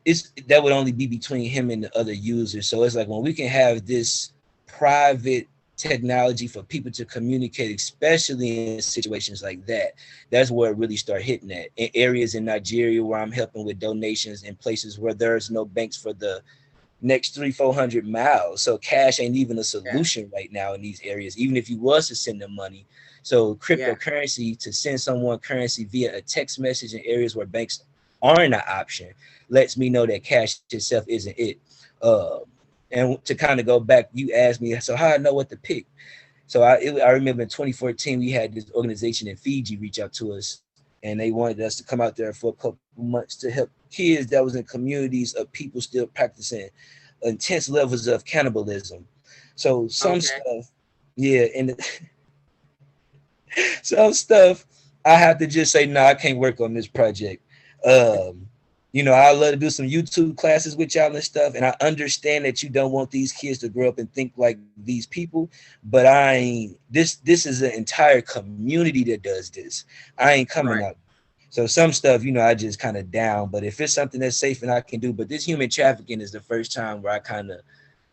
it's that would only be between him and the other users. So it's like when we can have this private technology for people to communicate, especially in situations like that, that's where it really start hitting at. In areas in Nigeria where I'm helping with donations, in places where there's no banks for the next 300-400 miles, so cash ain't even a Yeah. solution right now in these areas, even if you was to send them money. So Yeah. cryptocurrency, to send someone currency via a text message in areas where banks aren't an option, lets me know that cash itself isn't it. uh, and to kind of go back, you asked me, so how I know what to pick. So I remember in 2014 we had this organization in Fiji reach out to us, and they wanted us to come out there for a couple months to help kids that was in communities of people still practicing intense levels of cannibalism. So some Okay. stuff, yeah, and some stuff I have to just say, no, I can't work on this project. Um, I love to do some YouTube classes with y'all and stuff, and I understand that you don't want these kids to grow up and think like these people, but I ain't. This is an entire community that does this. I ain't coming Right. out. So some stuff, I just kind of down. But if it's something that's safe and I can do, but this human trafficking is the first time where I kind of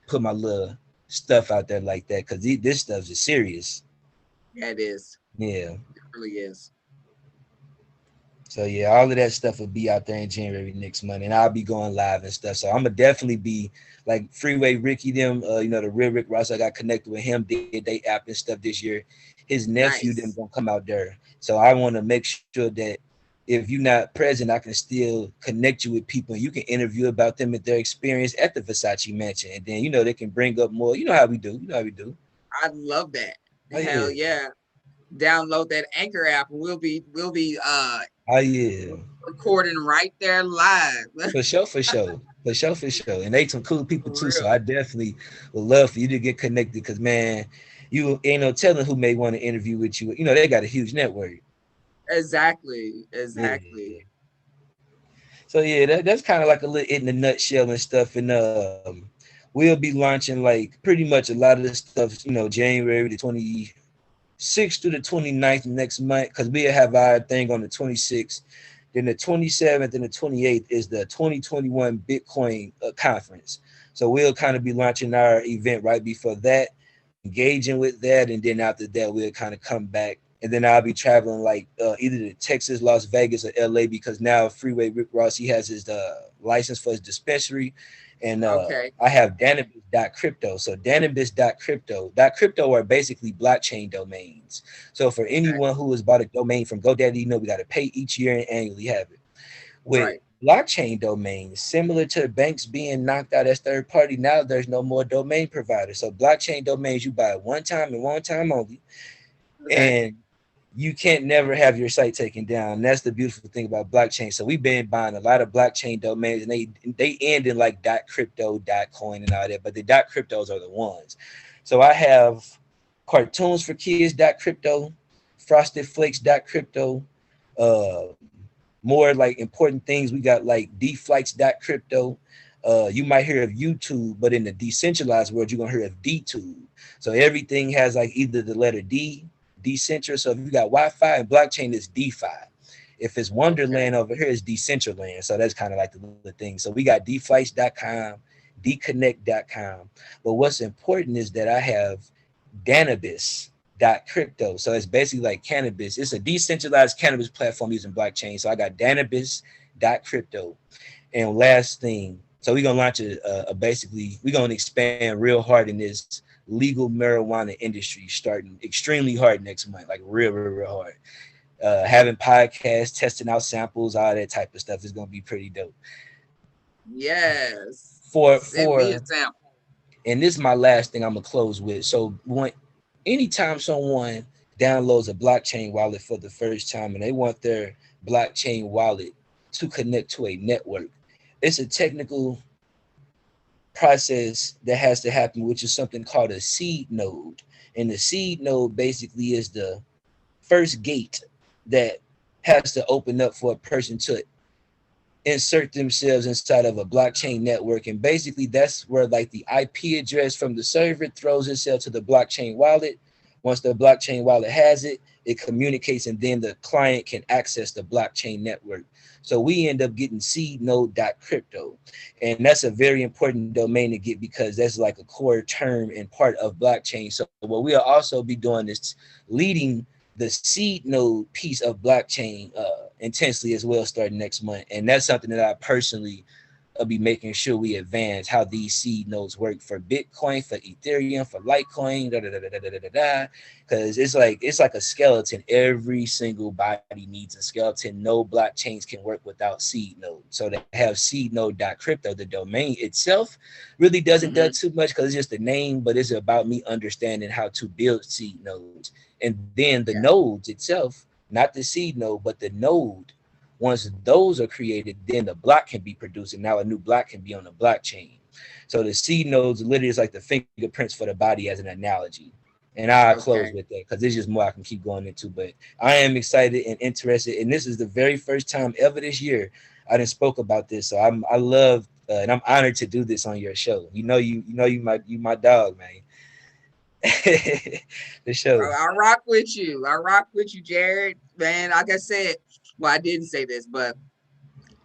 put my little stuff out there like that because this stuff is serious. Yeah, it is. Yeah. It really is. So yeah, all of that stuff will be out there in January next month, and I'll be going live and stuff. So I'm gonna definitely be like Freeway Ricky them, the real Rick Ross. I got connected with him, did they app and stuff this year. His nephew them Nice. gonna come out there. So I want to make sure that if you're not present, I can still connect you with people, and you can interview about them and their experience at the Versace mansion, and then they can bring up more. You know how we do. You know how we do. I love that. Oh yeah. Hell yeah. Download that Anchor app and we'll be Oh yeah. recording right there live. For sure, for sure. For sure. And they some cool people For too. So I real. definitely would love for you to get connected because man, you ain't no telling who may want to interview with you. They got a huge network. Exactly. Yeah. Exactly. So yeah, that's kind of like a little in a nutshell and stuff. And we'll be launching like pretty much a lot of the stuff, January the 26th through the 29th next month, because we'll have our thing on the 26th. Then the 27th and the 28th is the 2021 Bitcoin conference. So we'll kind of be launching our event right before that, engaging with that, and then after that we'll kind of come back. And then I'll be traveling like either to Texas, Las Vegas, or LA because now Freeway Rick Ross he has his license for his dispensary, And Okay. I have Danabis.crypto. So Danabis.crypto are basically blockchain domains. So for Okay. anyone who has bought a domain from GoDaddy, you know we got to pay each year and annually have it. With Right. blockchain domains, similar to banks being knocked out as third party, now there's no more domain providers. So blockchain domains you buy one time and one time only, Okay. and you can't never have your site taken down. That's the beautiful thing about blockchain. So we've been buying a lot of blockchain domains, and they end in like .crypto, .coin, and all that. But the .cryptos are the ones. So I have cartoons for kids .crypto, frosted flakes .crypto, uh, more like important things. We got like dflights.crypto. You might hear of YouTube, but in the decentralized world, you're gonna hear of DTube. So everything has like either the letter D, decentral. So if you got Wi-Fi and blockchain, it's DeFi. If it's Okay. Wonderland over here, it's Decentraland. So that's kind of like the thing. So we got dflights.com, deconnect.com. But what's important is that I have Danabis.crypto. So it's basically like cannabis. It's a decentralized cannabis platform using blockchain. So I got Danabis.crypto. And last thing, so we're gonna launch a basically we're gonna expand real hard in this legal marijuana industry, starting extremely hard next month, like real hard. Having podcasts, testing out samples, all that type of stuff is gonna be pretty dope. Yes. For Send me a for sample. and this is my last thing I'm gonna close with. So when anytime someone downloads a blockchain wallet for the first time and they want their blockchain wallet to connect to a network, it's a technical process that has to happen, which is something called a seed node. And the seed node basically is the first gate that has to open up for a person to insert themselves inside of a blockchain network. And basically that's where like the IP address from the server throws itself to the blockchain wallet. Once the blockchain wallet has it, it communicates, and then the client can access the blockchain network. So we end up getting seednode.crypto. And that's a very important domain to get because that's like a core term and part of blockchain. So what we'll also be doing is leading the seed node piece of blockchain intensely as well starting next month. And that's something that I personally will be making sure we advance how these seed nodes work for Bitcoin, for Ethereum, for Litecoin, because it's like a skeleton. Every single body needs a skeleton. No blockchains can work without seed node. So to have seednode.crypto, the domain itself really doesn't do Mm-hmm. too much because it's just a name, but it's about me understanding how to build seed nodes. And then the Yeah. nodes itself, not the seed node, but the node. Once those are created, then the block can be produced, and now a new block can be on the blockchain. So the seed nodes literally is like the fingerprints for the body as an analogy. And I'll close Okay. with that because there's just more I can keep going into. But I am excited and interested, and this is the very first time ever this year I didn't spoke about this. So I love and I'm honored to do this on your show. You my dog, man. The show. I rock with you. I rock with you, Jared. Man, like I said, well, I didn't say this, but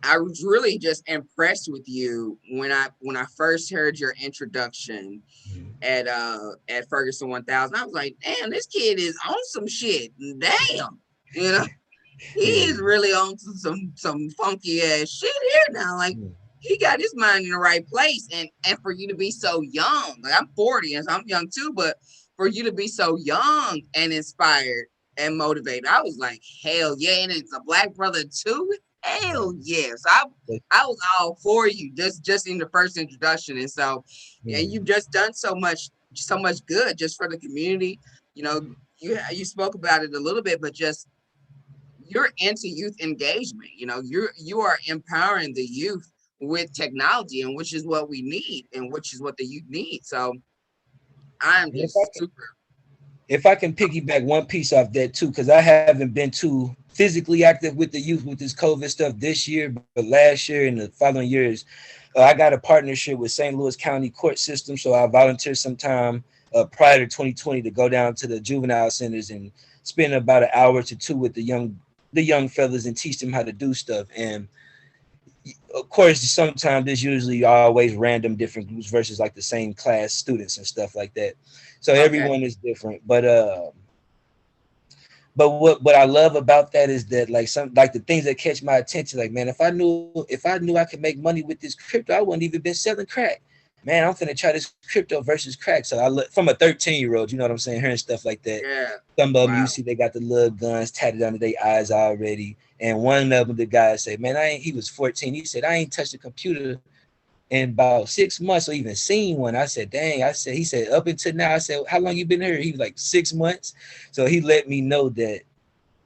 I was really just impressed with you when I first heard your introduction at Ferguson 1000. I was like, damn, this kid is on some shit. Damn, you know, he Yeah. is really on some funky ass shit here now. Like he got his mind in the right place, and for you to be so young, like I'm 40 and so I'm young too, but for you to be so young and inspired and motivated, I was like, hell yeah, and it's a black brother too. Hell yes, I was all for you just in the first introduction, and so yeah, Yeah. you've just done so much good just for the community. You know, you spoke about it a little bit, but just you're into youth engagement. You know, you are empowering the youth with technology, and which is what we need, and which is what the youth need. So I'm And if I just can, super. if I can piggyback one piece off that too, because I haven't been too physically active with the youth with this COVID stuff this year, but last year and the following years, I got a partnership with St. Louis County Court System. So I volunteered sometime prior to 2020 to go down to the juvenile centers and spend about an hour to two with the young fellas and teach them how to do stuff. And of course, sometimes there's usually always random different groups versus like the same class students and stuff like that. So Okay. everyone is different. But But what I love about that is that like some like the things that catch my attention, like man, if I knew I could make money with this crypto, I wouldn't even been selling crack. Man, I'm finna try this crypto versus crack. So I look from a 13-year-old, you know what I'm saying, hearing stuff like that. Yeah. Some of them you Wow. see they got the little guns tatted under their eyes already. And one of them, the guy said, man, I ain't he was 14. He said, I ain't touched a computer in about 6 months or even seen one. I said, dang, I said, he said, up until now, I said, how long you been here? He was like 6 months. So he let me know that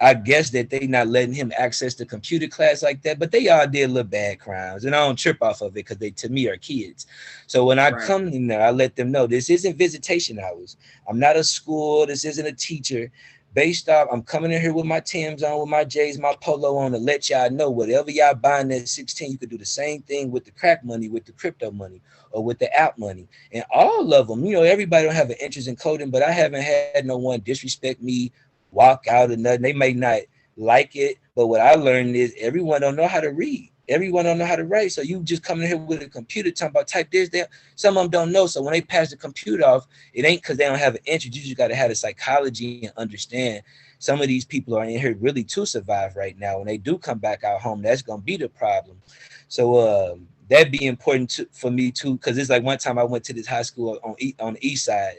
I guess that they not letting him access the computer class like that, but they all did little bad crimes, and I don't trip off of it because they to me are kids. So when I Right. come in there, I let them know this isn't visitation hours. I'm not a school. This isn't a teacher. Based off, I'm coming in here with my Timbs on, with my J's, my polo on to let y'all know whatever y'all buying at 16, you could do the same thing with the crack money, with the crypto money, or with the app money. And all of them, everybody don't have an interest in coding, but I haven't had no one disrespect me, walk out or nothing. They may not like it, but what I learned is everyone don't know how to read. Everyone don't know how to write. So you just come in here with a computer talking about type this, that. Some of them don't know. So when they pass the computer off, it ain't because they don't have an interest. You just got to have the psychology and understand some of these people are in here really to survive right now. When they do come back out home, that's gonna be the problem. So that'd be important for me too, because it's like one time I went to this high school on the east side,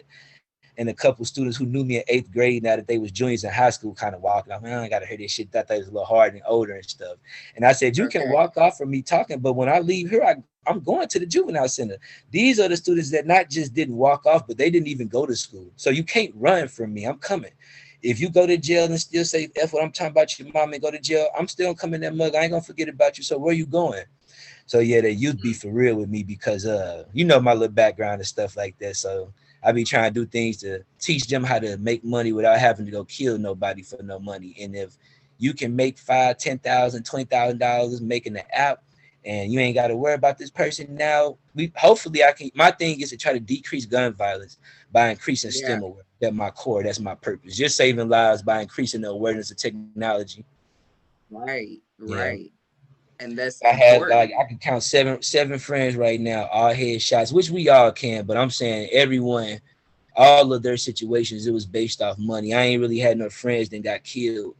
and a couple students who knew me in 8th grade, now that they was juniors in high school, kind of walking off. Man, I gotta hear this shit. Thought they was a little hard and older and stuff. And I said, you can Okay. walk off from me talking, but when I leave here, I'm going to the juvenile center. These are the students that not just didn't walk off, but they didn't even go to school. So you can't run from me. I'm coming. If you go to jail and still say F what I'm talking about your mom and go to jail, I'm still coming that mug. I ain't gonna forget about you. So where you going? So yeah, the youth be for real with me because my little background and stuff like that. So I be trying to do things to teach them how to make money without having to go kill nobody for no money. And if you can make five, 10,000, $20,000 making the app, and you ain't got to worry about this person now, we hopefully I can. My thing is to try to decrease gun violence by increasing Yeah. STEM awareness. That's my core. That's my purpose. Just saving lives by increasing the awareness of technology. Right. Yeah. Right. And that's I had important. like I can count seven friends right now, all headshots, which we all can, but I'm saying everyone, all of their situations, it was based off money. I ain't really had no friends that got killed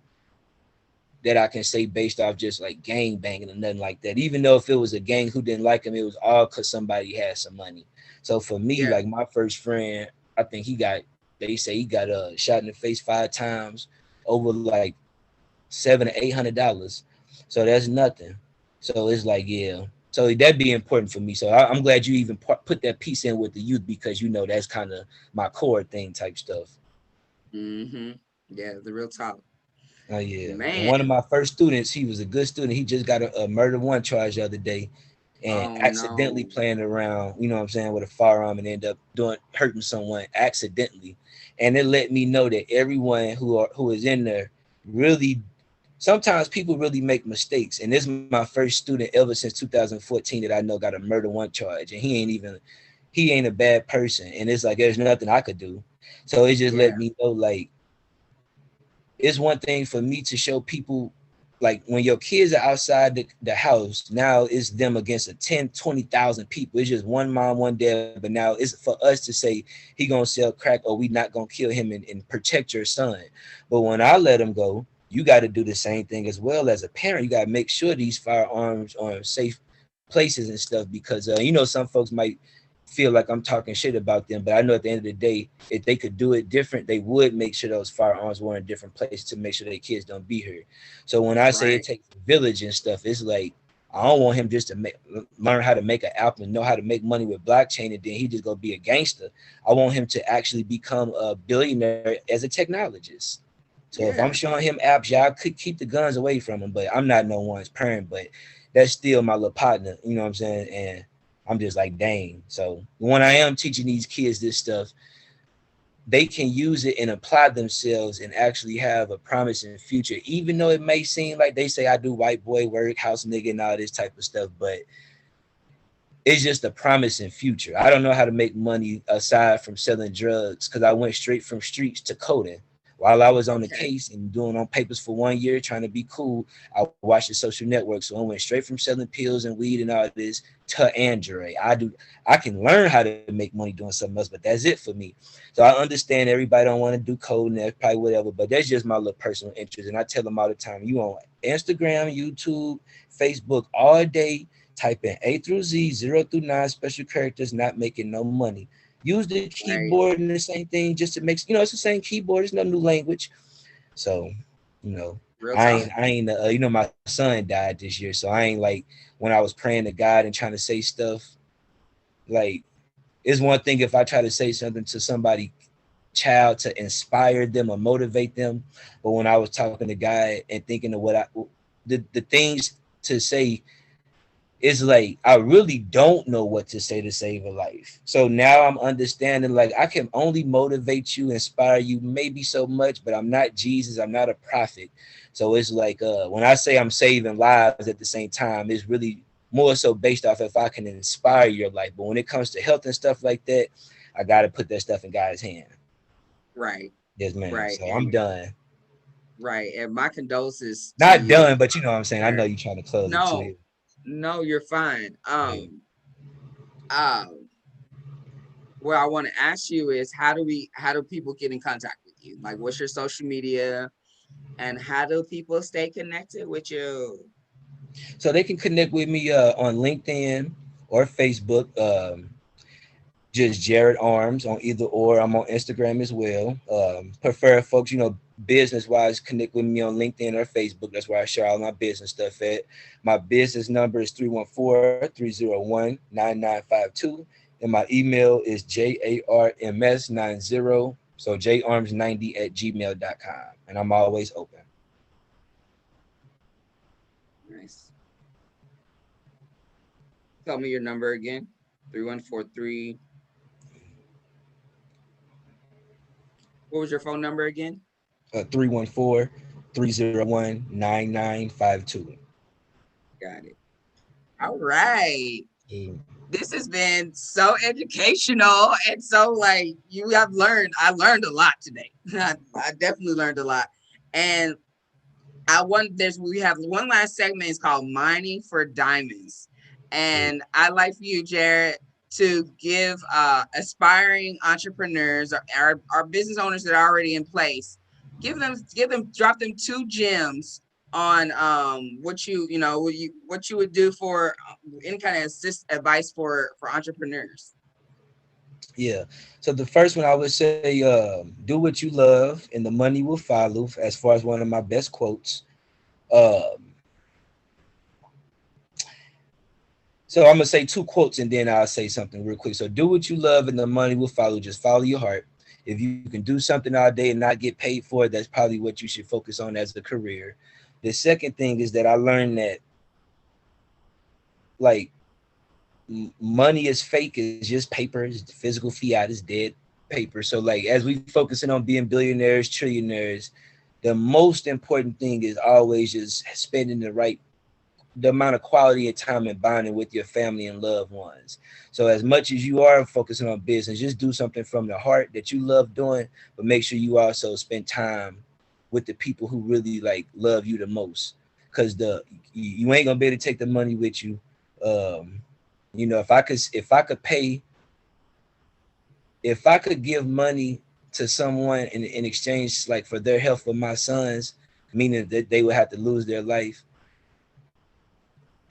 that I can say based off just like gang banging or nothing like that. Even though if it was a gang who didn't like him, it was all because somebody had some money. So for me, Yeah. like my first friend, I think they say he got shot in the face 5 times over like $700 to $800. So that's nothing. So it's like, yeah. So that'd be important for me. So I'm glad you even put that piece in with the youth because that's kind of my core thing type stuff. Mm-hmm. Yeah. The real talk. Oh yeah. And one of Man. my first students, he was a good student. He just got a murder one charge the other day and Oh accidentally no. playing around, you know what I'm saying, with a firearm and end up doing hurting someone accidentally. And it let me know that everyone who is in there really sometimes people really make mistakes. And this is my first student ever since 2014 that I know got a murder one charge. And he ain't a bad person. And it's like there's nothing I could do. So it just Yeah. let me know like it's one thing for me to show people like when your kids are outside the house, now it's them against a 10, 20,000 people. It's just one mom, one dad. But now it's for us to say he gonna sell crack or we not gonna kill him and protect your son. But when I let him go, you got to do the same thing as well as a parent. You got to make sure these firearms are in safe places and stuff because some folks might feel like I'm talking shit about them, but I know at the end of the day, if they could do it different, they would make sure those firearms were in different places to make sure their kids don't be hurt. So when I say it Right. takes a village and stuff, it's like I don't want him just to learn how to make an app and know how to make money with blockchain, and then he just gonna be a gangster. I want him to actually become a billionaire as a technologist. So if I'm Yeah. showing him apps, y'all could keep the guns away from him. But I'm not no one's parent, but that's still my little partner. You know what I'm saying? And I'm just like, dang. So when I am teaching these kids this stuff, they can use it and apply themselves and actually have a promising future. Even though it may seem like they say I do white boy work, house nigga, and all this type of stuff, but it's just a promising future. I don't know how to make money aside from selling drugs because I went straight from streets to coding. While I was on the Okay. case and doing on papers for 1 year, trying to be cool, I watched the social network. So I went straight from selling pills and weed and all this to Android. I can learn how to make money doing something else, but that's it for me. So I understand everybody don't want to do code and that's probably whatever, but that's just my little personal interest. And I tell them all the time, you on Instagram, YouTube, Facebook all day, type in A through Z, 0 through 9 special characters, not making no money. Use the Right. keyboard and the same thing just to make, it's the same keyboard, it's no new language. So, Real I talk. ain't, I ain't, my son died this year, so I ain't like when I was praying to God and trying to say stuff. Like, it's one thing if I try to say something to somebody, child, to inspire them or motivate them, but when I was talking to God and thinking of the things to say, it's like I really don't know what to say to save a life. So now I'm understanding like I can only motivate you, inspire you maybe so much, but I'm not Jesus, I'm not a prophet. So it's like when I say I'm saving lives at the same time, it's really more so based off if I can inspire your life. But when it comes to health and stuff like that, I gotta put that stuff in God's hand. Right. Yes, ma'am. Right. So I'm And done. right. And my condolences to Not you. done, but you know what I'm saying. I know Jared. you're trying to close it too. No, no, you're fine. Yeah. Um, what I want to ask you is how do people get in contact with you? Like what's your social media and how do people stay connected with you? So they can connect with me on LinkedIn or Facebook. Just Jared Arms on either or. I'm on Instagram as well. Prefer folks, business wise, connect with me on LinkedIn or Facebook. That's where I share all my business stuff at. My business number is 314-301-9952. And my email is jarms90. So jarms90 at gmail.com. And I'm always open. Nice. Tell me your number again. 3143. What was your phone number again? 314-301-9952. Got it. All right. This has been so educational and so like you have learned. I learned a lot today. I definitely learned a lot. And I want there's we have one last segment. It's called Mining for Diamonds. And I like for you, Jared, to give aspiring entrepreneurs or our business owners that are already in place, drop them two gems on what you would do for any kind of advice for entrepreneurs. Yeah. So the first one I would say, do what you love and the money will follow, as far as one of my best quotes. Um, so I'm gonna say two quotes and then I'll say something real quick. So do what you love and the money will follow. Just follow your heart. If you can do something all day and not get paid for it, that's probably what you should focus on as a career. The second thing is that I learned that like money is fake, it's just paper, it's physical fiat, is dead paper. So like as we focusing on being billionaires, trillionaires, the most important thing is always just spending the amount of quality of time and bonding with your family and loved ones. So as much as you are focusing on business, just do something from the heart that you love doing, but make sure you also spend time with the people who really like love you the most. Cause you ain't gonna be able to take the money with you. Um, if I could if I could give money to someone in exchange like for their health for my sons, meaning that they would have to lose their life,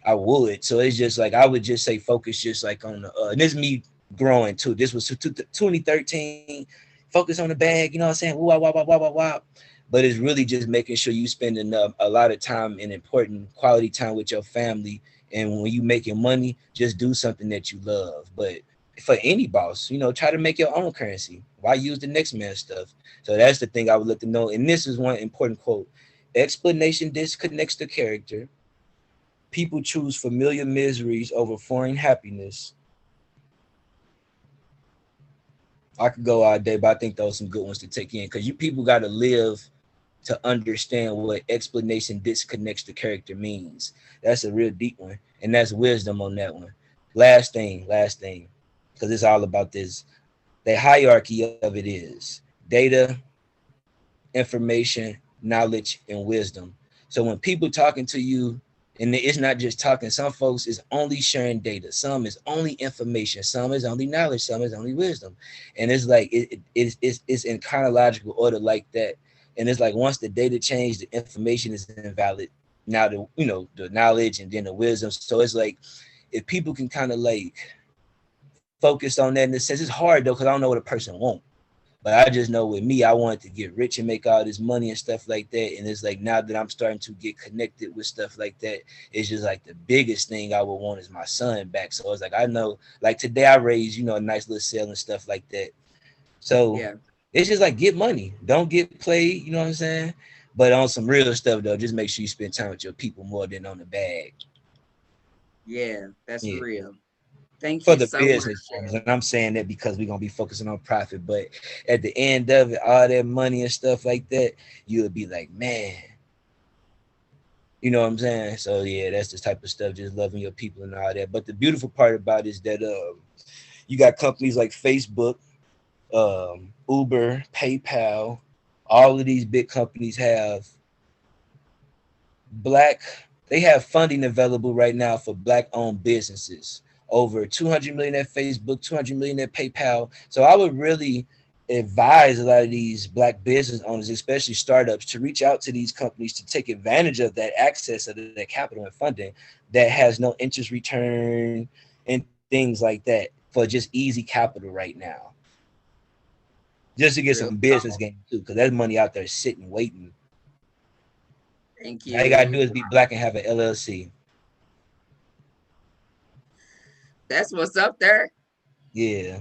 I would. So it's just like I would just say focus just like on the and this is me growing too. This was 2013. Focus on the bag, you know what I'm saying? Wow, wow, wow, wow, wow, wow. But it's really just making sure you spend enough a lot of time and important quality time with your family. And when you making money, just do something that you love. But for any boss, try to make your own currency. Why use the next man's stuff? So that's the thing I would let them know. And this is one important quote: explanation disconnects the character. People choose familiar miseries over foreign happiness. I could go all day, but I think those are some good ones to take in because you people got to live to understand what explanation disconnects the character means. That's a real deep one, and that's wisdom on that one. Last thing, because it's all about this. The hierarchy of it is data, information, knowledge, and wisdom. So when people talking to you, and it's not just talking, some folks is only sharing data, some is only information, some is only knowledge, some is only wisdom. And it's like it's in chronological order like that. And it's like once the data changed, the information is invalid. Now the knowledge and then the wisdom. So it's like if people can kind of like focus on that in the sense, it's hard though because I don't know what a person wants. But I just know with me, I wanted to get rich and make all this money and stuff like that. And it's like now that I'm starting to get connected with stuff like that, it's just like the biggest thing I would want is my son back. So it's like I know, like today I raised, a nice little sale and stuff like that. So Yeah. it's just like get money, don't get played. You know what I'm saying? But on some real stuff though, just make sure you spend time with your people more than on the bag. Yeah, that's Yeah. real. Thank For you the so much, business owners. Jared. And I'm saying that because we're gonna be focusing on profit, but at the end of it, all that money and stuff like that, you'll be like, man, you know what I'm saying? So yeah, that's the type of stuff, just loving your people and all that. But the beautiful part about it is that you got companies like Facebook, Uber, PayPal, all of these big companies have they have funding available right now for black owned businesses. Over 200 million at Facebook, 200 million at PayPal. So I would really advise a lot of these black business owners, especially startups, to reach out to these companies to take advantage of that access of that capital and funding that has no interest return and things like that for just easy capital right now. Just to get Real some business talk. game too, because there's money out there sitting waiting. Thank All you gotta do you. is be black and have an LLC. That's what's up there. Yeah.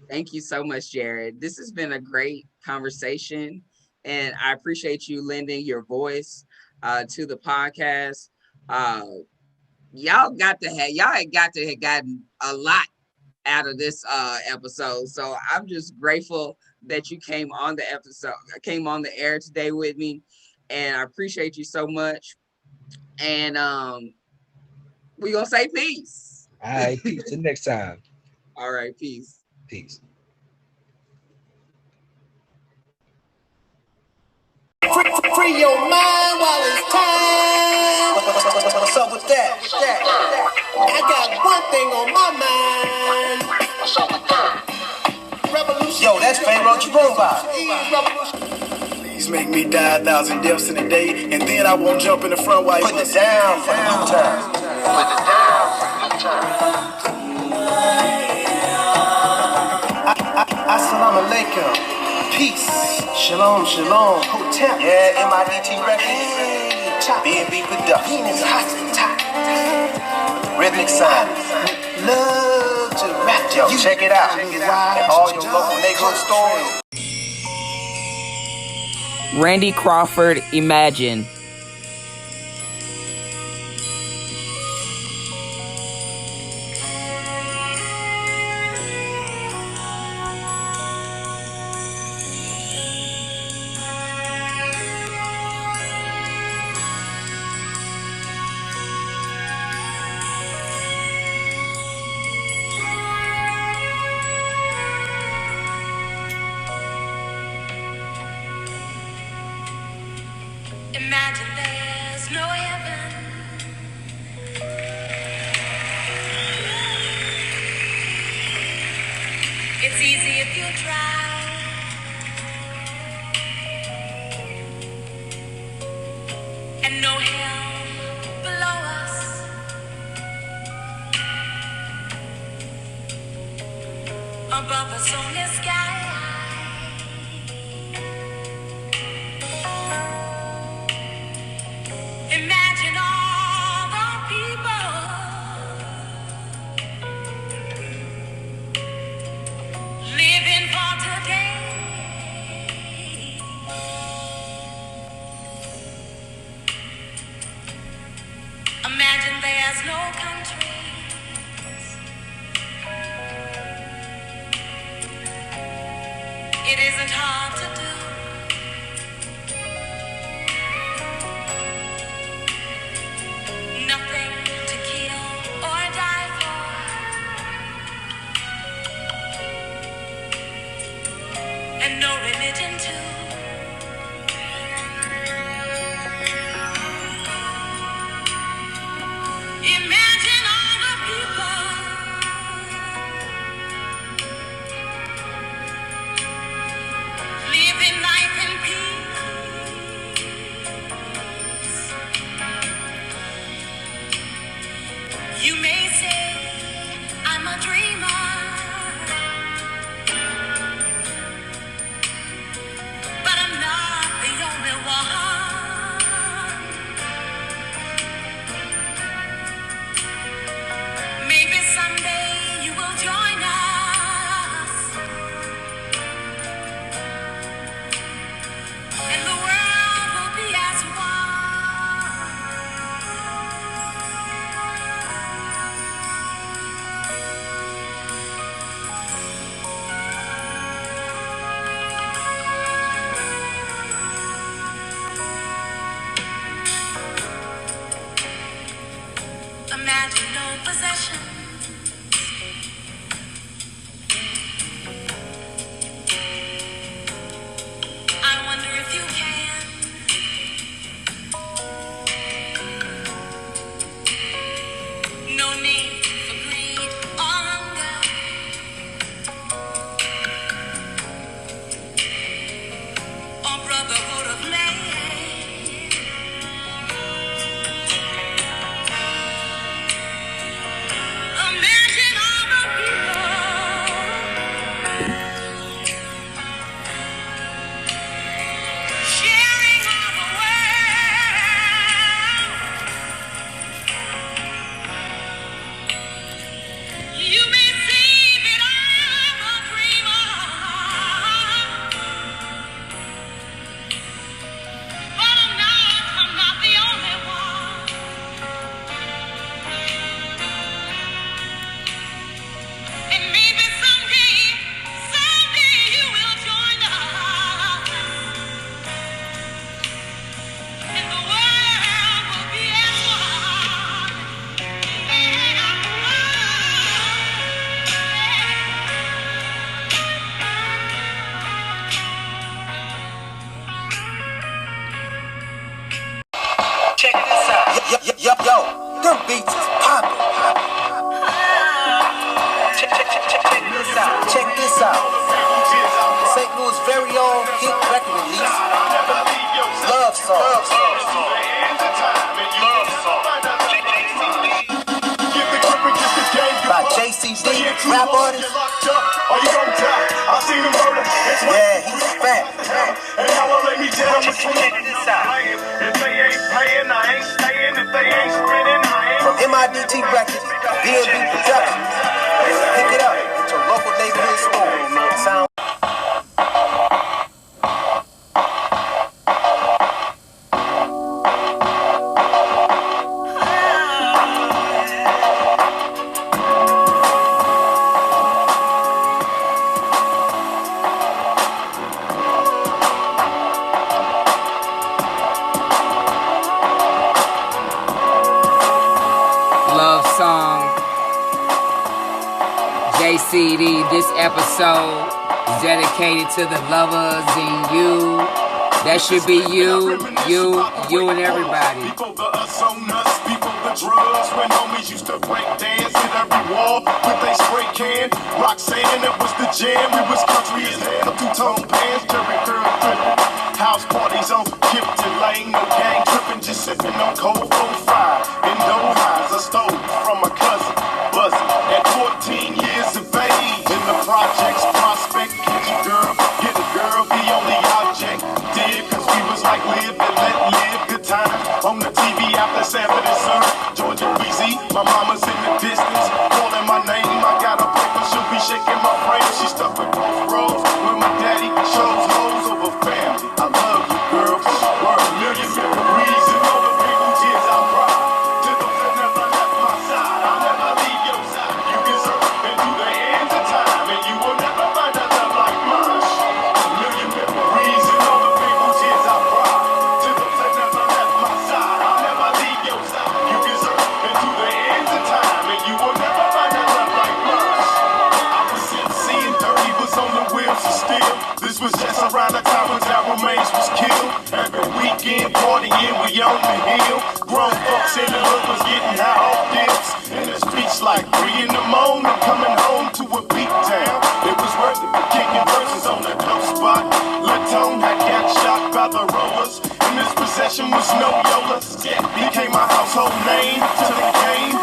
Thank you so much, Jared. This has been a great conversation, and I appreciate you lending your voice to the podcast. Uh, y'all had got to have gotten a lot out of this episode. So I'm just grateful that you came on the air today with me, and I appreciate you so much. And we gonna say peace. All right. Peace. Till next time. All right, peace. Peace. Free your mind while it's time. What's up with that? I got one thing on my mind. Revolution. Yo, that's Pharaoh Jerome. Please make me die 1,000 deaths in a day, and then I won't jump in the front while you put it down for the new time. Put it down for the new time. Assalamu alaikum. Peace. Shalom, shalom. Hotel. Yeah, MIDT Records. B&B Productions. Rhythmic Sound. Love to rap. Yo, check it out. And all your local neighborhood stores. Randy Crawford, Imagine. Imagine there's no heaven. It's easy if you try. And no hell below us. Above us only sky. Imagine all the people living for today. Imagine there's no countries. It isn't hard to do. Nothing to kill or die for. And no religion too. sharing all the world. You may seem that I'm a dreamer, but I'm not the only one. And maybe someday you will join us, and the world will be as one. Check this out. Yo, them beats is poppin'. Check this out. St. Louis' very own hit record release. Love Song. By JCD, rap artist. Yeah, he's fat. Check this out. From MIDT Records, B&B Productions. Pick it up at your local neighborhood store. Sound. Love Song, JCD. This episode is dedicated to the lovers and you. That should be you, and everybody. People, the us on us, people, the drugs. When homies used to break dance at every wall with they spray can. Roxanne, it was the jam. We was country as hell. Two-tone pants, Jerry curl dripping. House parties on Kipton Lane, no gang tripping, just sipping on cold 05. In no highs, I stole from my cousin, Buzzy, at 14 years of age. In the projects, prospect, get a girl, the only object. Did, cause we was like live and let live, good times. On the TV after Sanford and Son, Georgia Weezy, my mama's in the distance, calling my name. I got a paper, she'll be shaking my frame. She stuck with both rows, with my daddy, shows hoes over family. I love you, girl, we're a million memories and all the people tears I cry. To those that never left my side, I'll never leave your side. You deserve it to the end of time, and you will never find a love like mine. A million memories and all the people tears I cry. To those that never left my side, I'll never leave your side. You deserve it to the end of time, and you will never find a love like mine. I was seeing dirty, was on the wheels of steel. This was just around the time when Daryl Mays was killed. Every weekend partying, we on the hill. Grown folks in the hood was getting high off dips. In the streets like 3 in the morning, coming home to a beat down. It was worth it for kicking verses on the dope spot. Latone had got shot by the rollers, and his possession was no Yola. Became my household name to the game.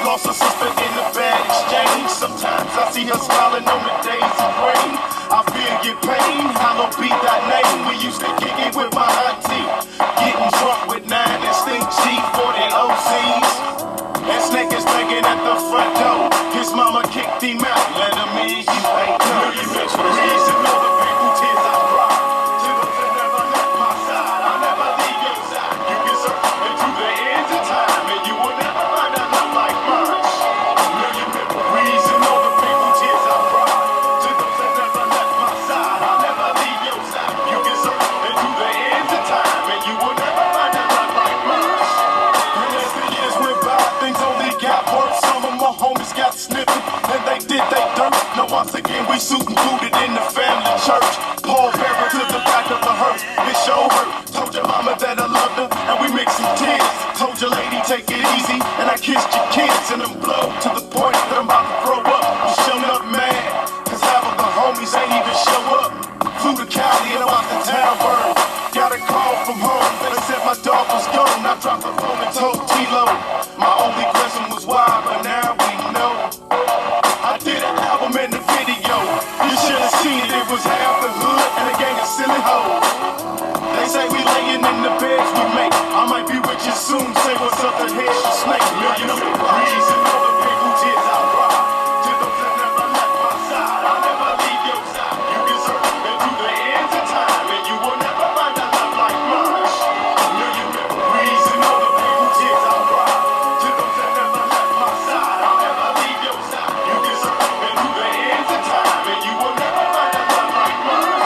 Lost a sister in the bad exchange. Sometimes I see her smiling on the days of rain. I feel your pain, hollow beat that name. We used to kick it with my auntie, getting drunk with 9 Instinct G40 OCs. And Snake is banging at the front door. His mama kicked him out, let him in, you ain't done. You bitch for reason, all the people tears I cry. To those that never left my side, I'll never leave your side. You deserve it to the end of time, and you will never find a love like mine. A million memories and all the people tears I cry. To those that never left my side, I'll never leave your side. You deserve it to the end of time, and you will never find a love like mine. And as the years went by, things only got worse. Some of my homies got snipped, and they did they dirt. Now once again we suit and booted in the family church. Paul Bearer to the back of the hearse. It sure hurt. Told your mama that I loved her, and we mixed some tears. Told your lady take it easy, and I kissed your kids, and I'm blow to the point that I'm about to grow up. I'm showing up mad, cause half of the homies ain't even show up. Flew to Cali and I'm out the town burn. Got a call from home, they said my dog was gone. I dropped the phone and told T-Lo. My only question was why, but now we know. I did an album and the video. You should million in the beds we make. I might be with you soon, say what's up to head the snake. Millions of degrees and all the people tears I cry. To those that never left my side, I'll never leave your side. You can search into the ends of time, and you will never find a love like mine. Millions of degrees and all the people tears I cry. To those that never left my side, I'll never leave your side. You can search into the ends of time, and you will never find a love like mine.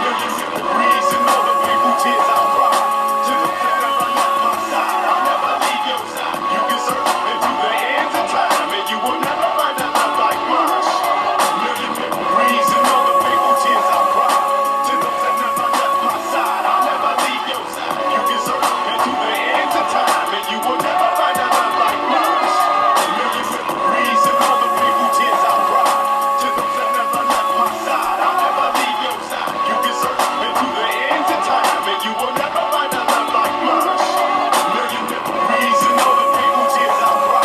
Millions of degrees and all the people tears I cry. To those that never left my side, I'll never leave your side. You can search into the ends of time, and you will never find a love like mine. Millions of degrees and all the people tears I cry. To those that never left my side, I'll never leave your side. You can search into the ends of time, and you will never find a love like mine. Millions of degrees and all the people tears I cry. To those that never left my side, I'll never leave your side. You can search into the ends of time, and you will never find a love like mine. Millions of degrees and all the people tears I cry.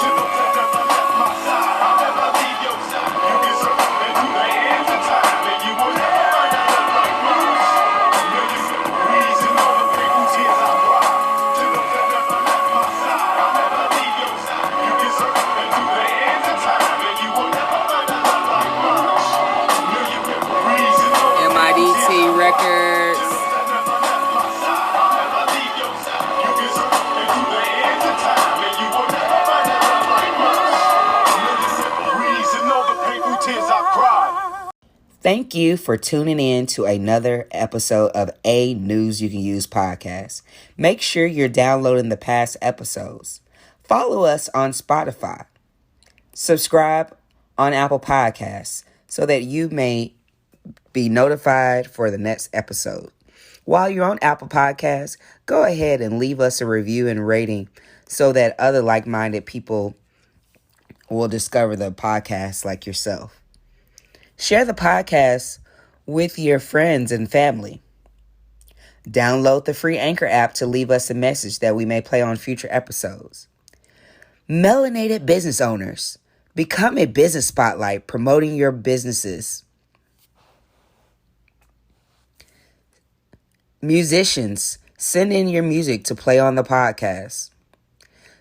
To those that never left my side, I'll never leave your side. You can search into the ends of time, and you will never find a love like mine. Millions of degrees and all the people tears I cry. To those that never left my side, I'll never leave your side. You can search into the ends of time, and you will never find a love like mine. Millions of degrees and all the MIDT Records. Thank you for tuning in to another episode of A News You Can Use podcast. Make sure you're downloading the past episodes. Follow us on Spotify. Subscribe on Apple Podcasts so that you may be notified for the next episode. While you're on Apple Podcasts, go ahead and leave us a review and rating so that other like-minded people will discover the podcast like yourself. Share the podcast with your friends and family. Download the free Anchor app to leave us a message that we may play on future episodes. Melanated business owners, become a business spotlight promoting your businesses. Musicians, send in your music to play on the podcast.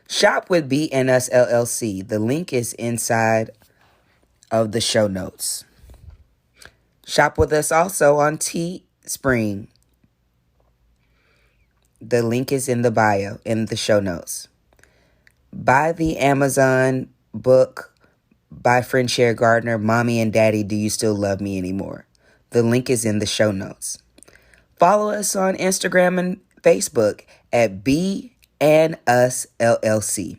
Shop with B&S LLC. The link is inside of the show notes. Shop with us also on Teespring. The link is in the bio, in the show notes. Buy the Amazon book by Friendshare Gardner, Mommy and Daddy, Do You Still Love Me Anymore? The link is in the show notes. Follow us on Instagram and Facebook at B&Us LLC.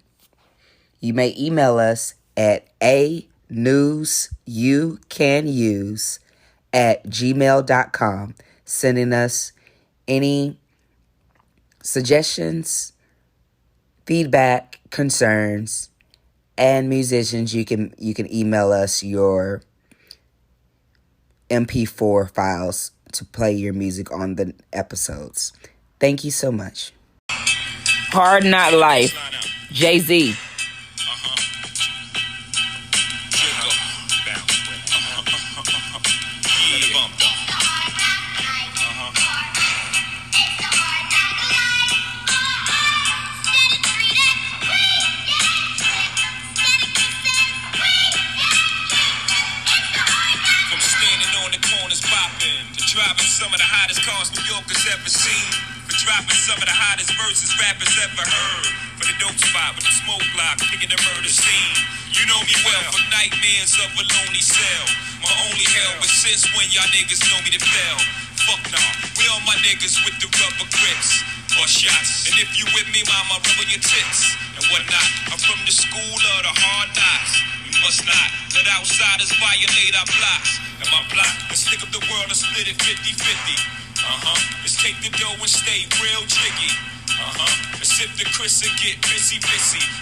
You may email us at anewsyoucanuse@gmail.com, sending us any suggestions, feedback, concerns, and musicians. You can email us your MP4 files to play your music on the episodes. Thank you so much. Hard Not Life. Jay-Z. Driving some of the hottest cars New Yorkers ever seen. For dropping some of the hottest verses rappers ever heard. For the dope spot with the smoke block, picking the murder scene. You know me well, from nightmares of a lonely cell. My only hell persists when y'all niggas know me to fail. Fuck nah, we all my niggas with the rubber grips or shots. And if you with me, mama, rubbing your tits and whatnot. I'm from the school of the hard knocks. We must not let outsiders violate our blocks. And my block, let's stick up the world and split it 50-50. Let's take the dough and stay real jiggy. Let's sip the Chris and get busy.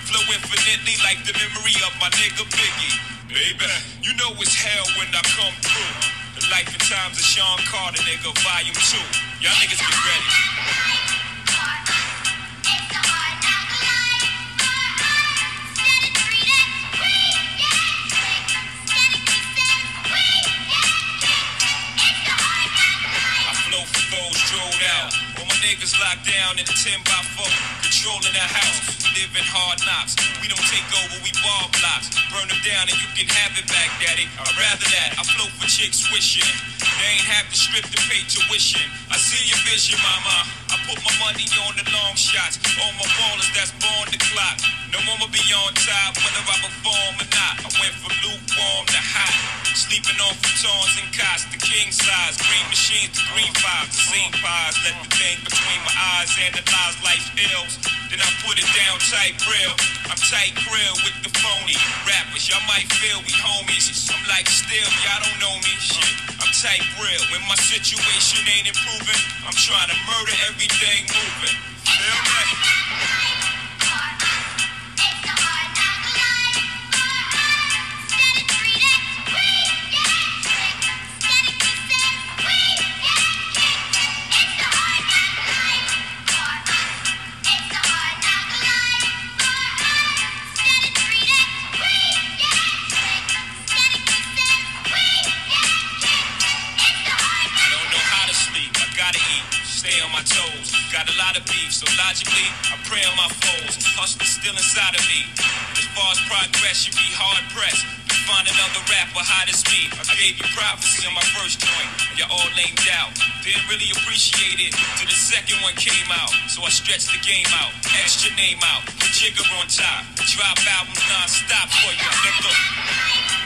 Flow infinitely like the memory of my nigga Biggie. Baby, you know it's hell when I come through. The life and times of Sean Carter, nigga, volume 2. Y'all niggas get ready. niggas locked down in a 10x4, controlling the house. We live in hard knocks. We don't take over, we ball blocks. Burn them down and you can have it back, daddy. I'd rather that. I float for chicks wishing they ain't have to strip to pay tuition. I see your vision, mama. I put my money on the long shots. All my ballers that's born the clock. No one will be on top whether I perform or not. I went from lukewarm to hot. Sleeping on futons and cots, the king size. Green machines to green fives, the same pies. Let the thing between my eyes analyze life's ills. Then I put it down tight real. I'm tight grill with the phony rappers. Y'all might feel we homies. I'm like still, y'all don't know me. Shit, I'm tight real. When my situation ain't improving, I'm trying to murder everything moving. Feel me? Got a lot of beef, so logically, I pray on my foes. Hustle still inside of me. As far as progress, you be hard pressed to find another rapper hot as me. I gave you prophecy on my first joint, and y'all all lamed out. Didn't really appreciate it till the second one came out. So I stretched the game out, extra name out, the jigger on top. Drop albums non-stop for you, nigga.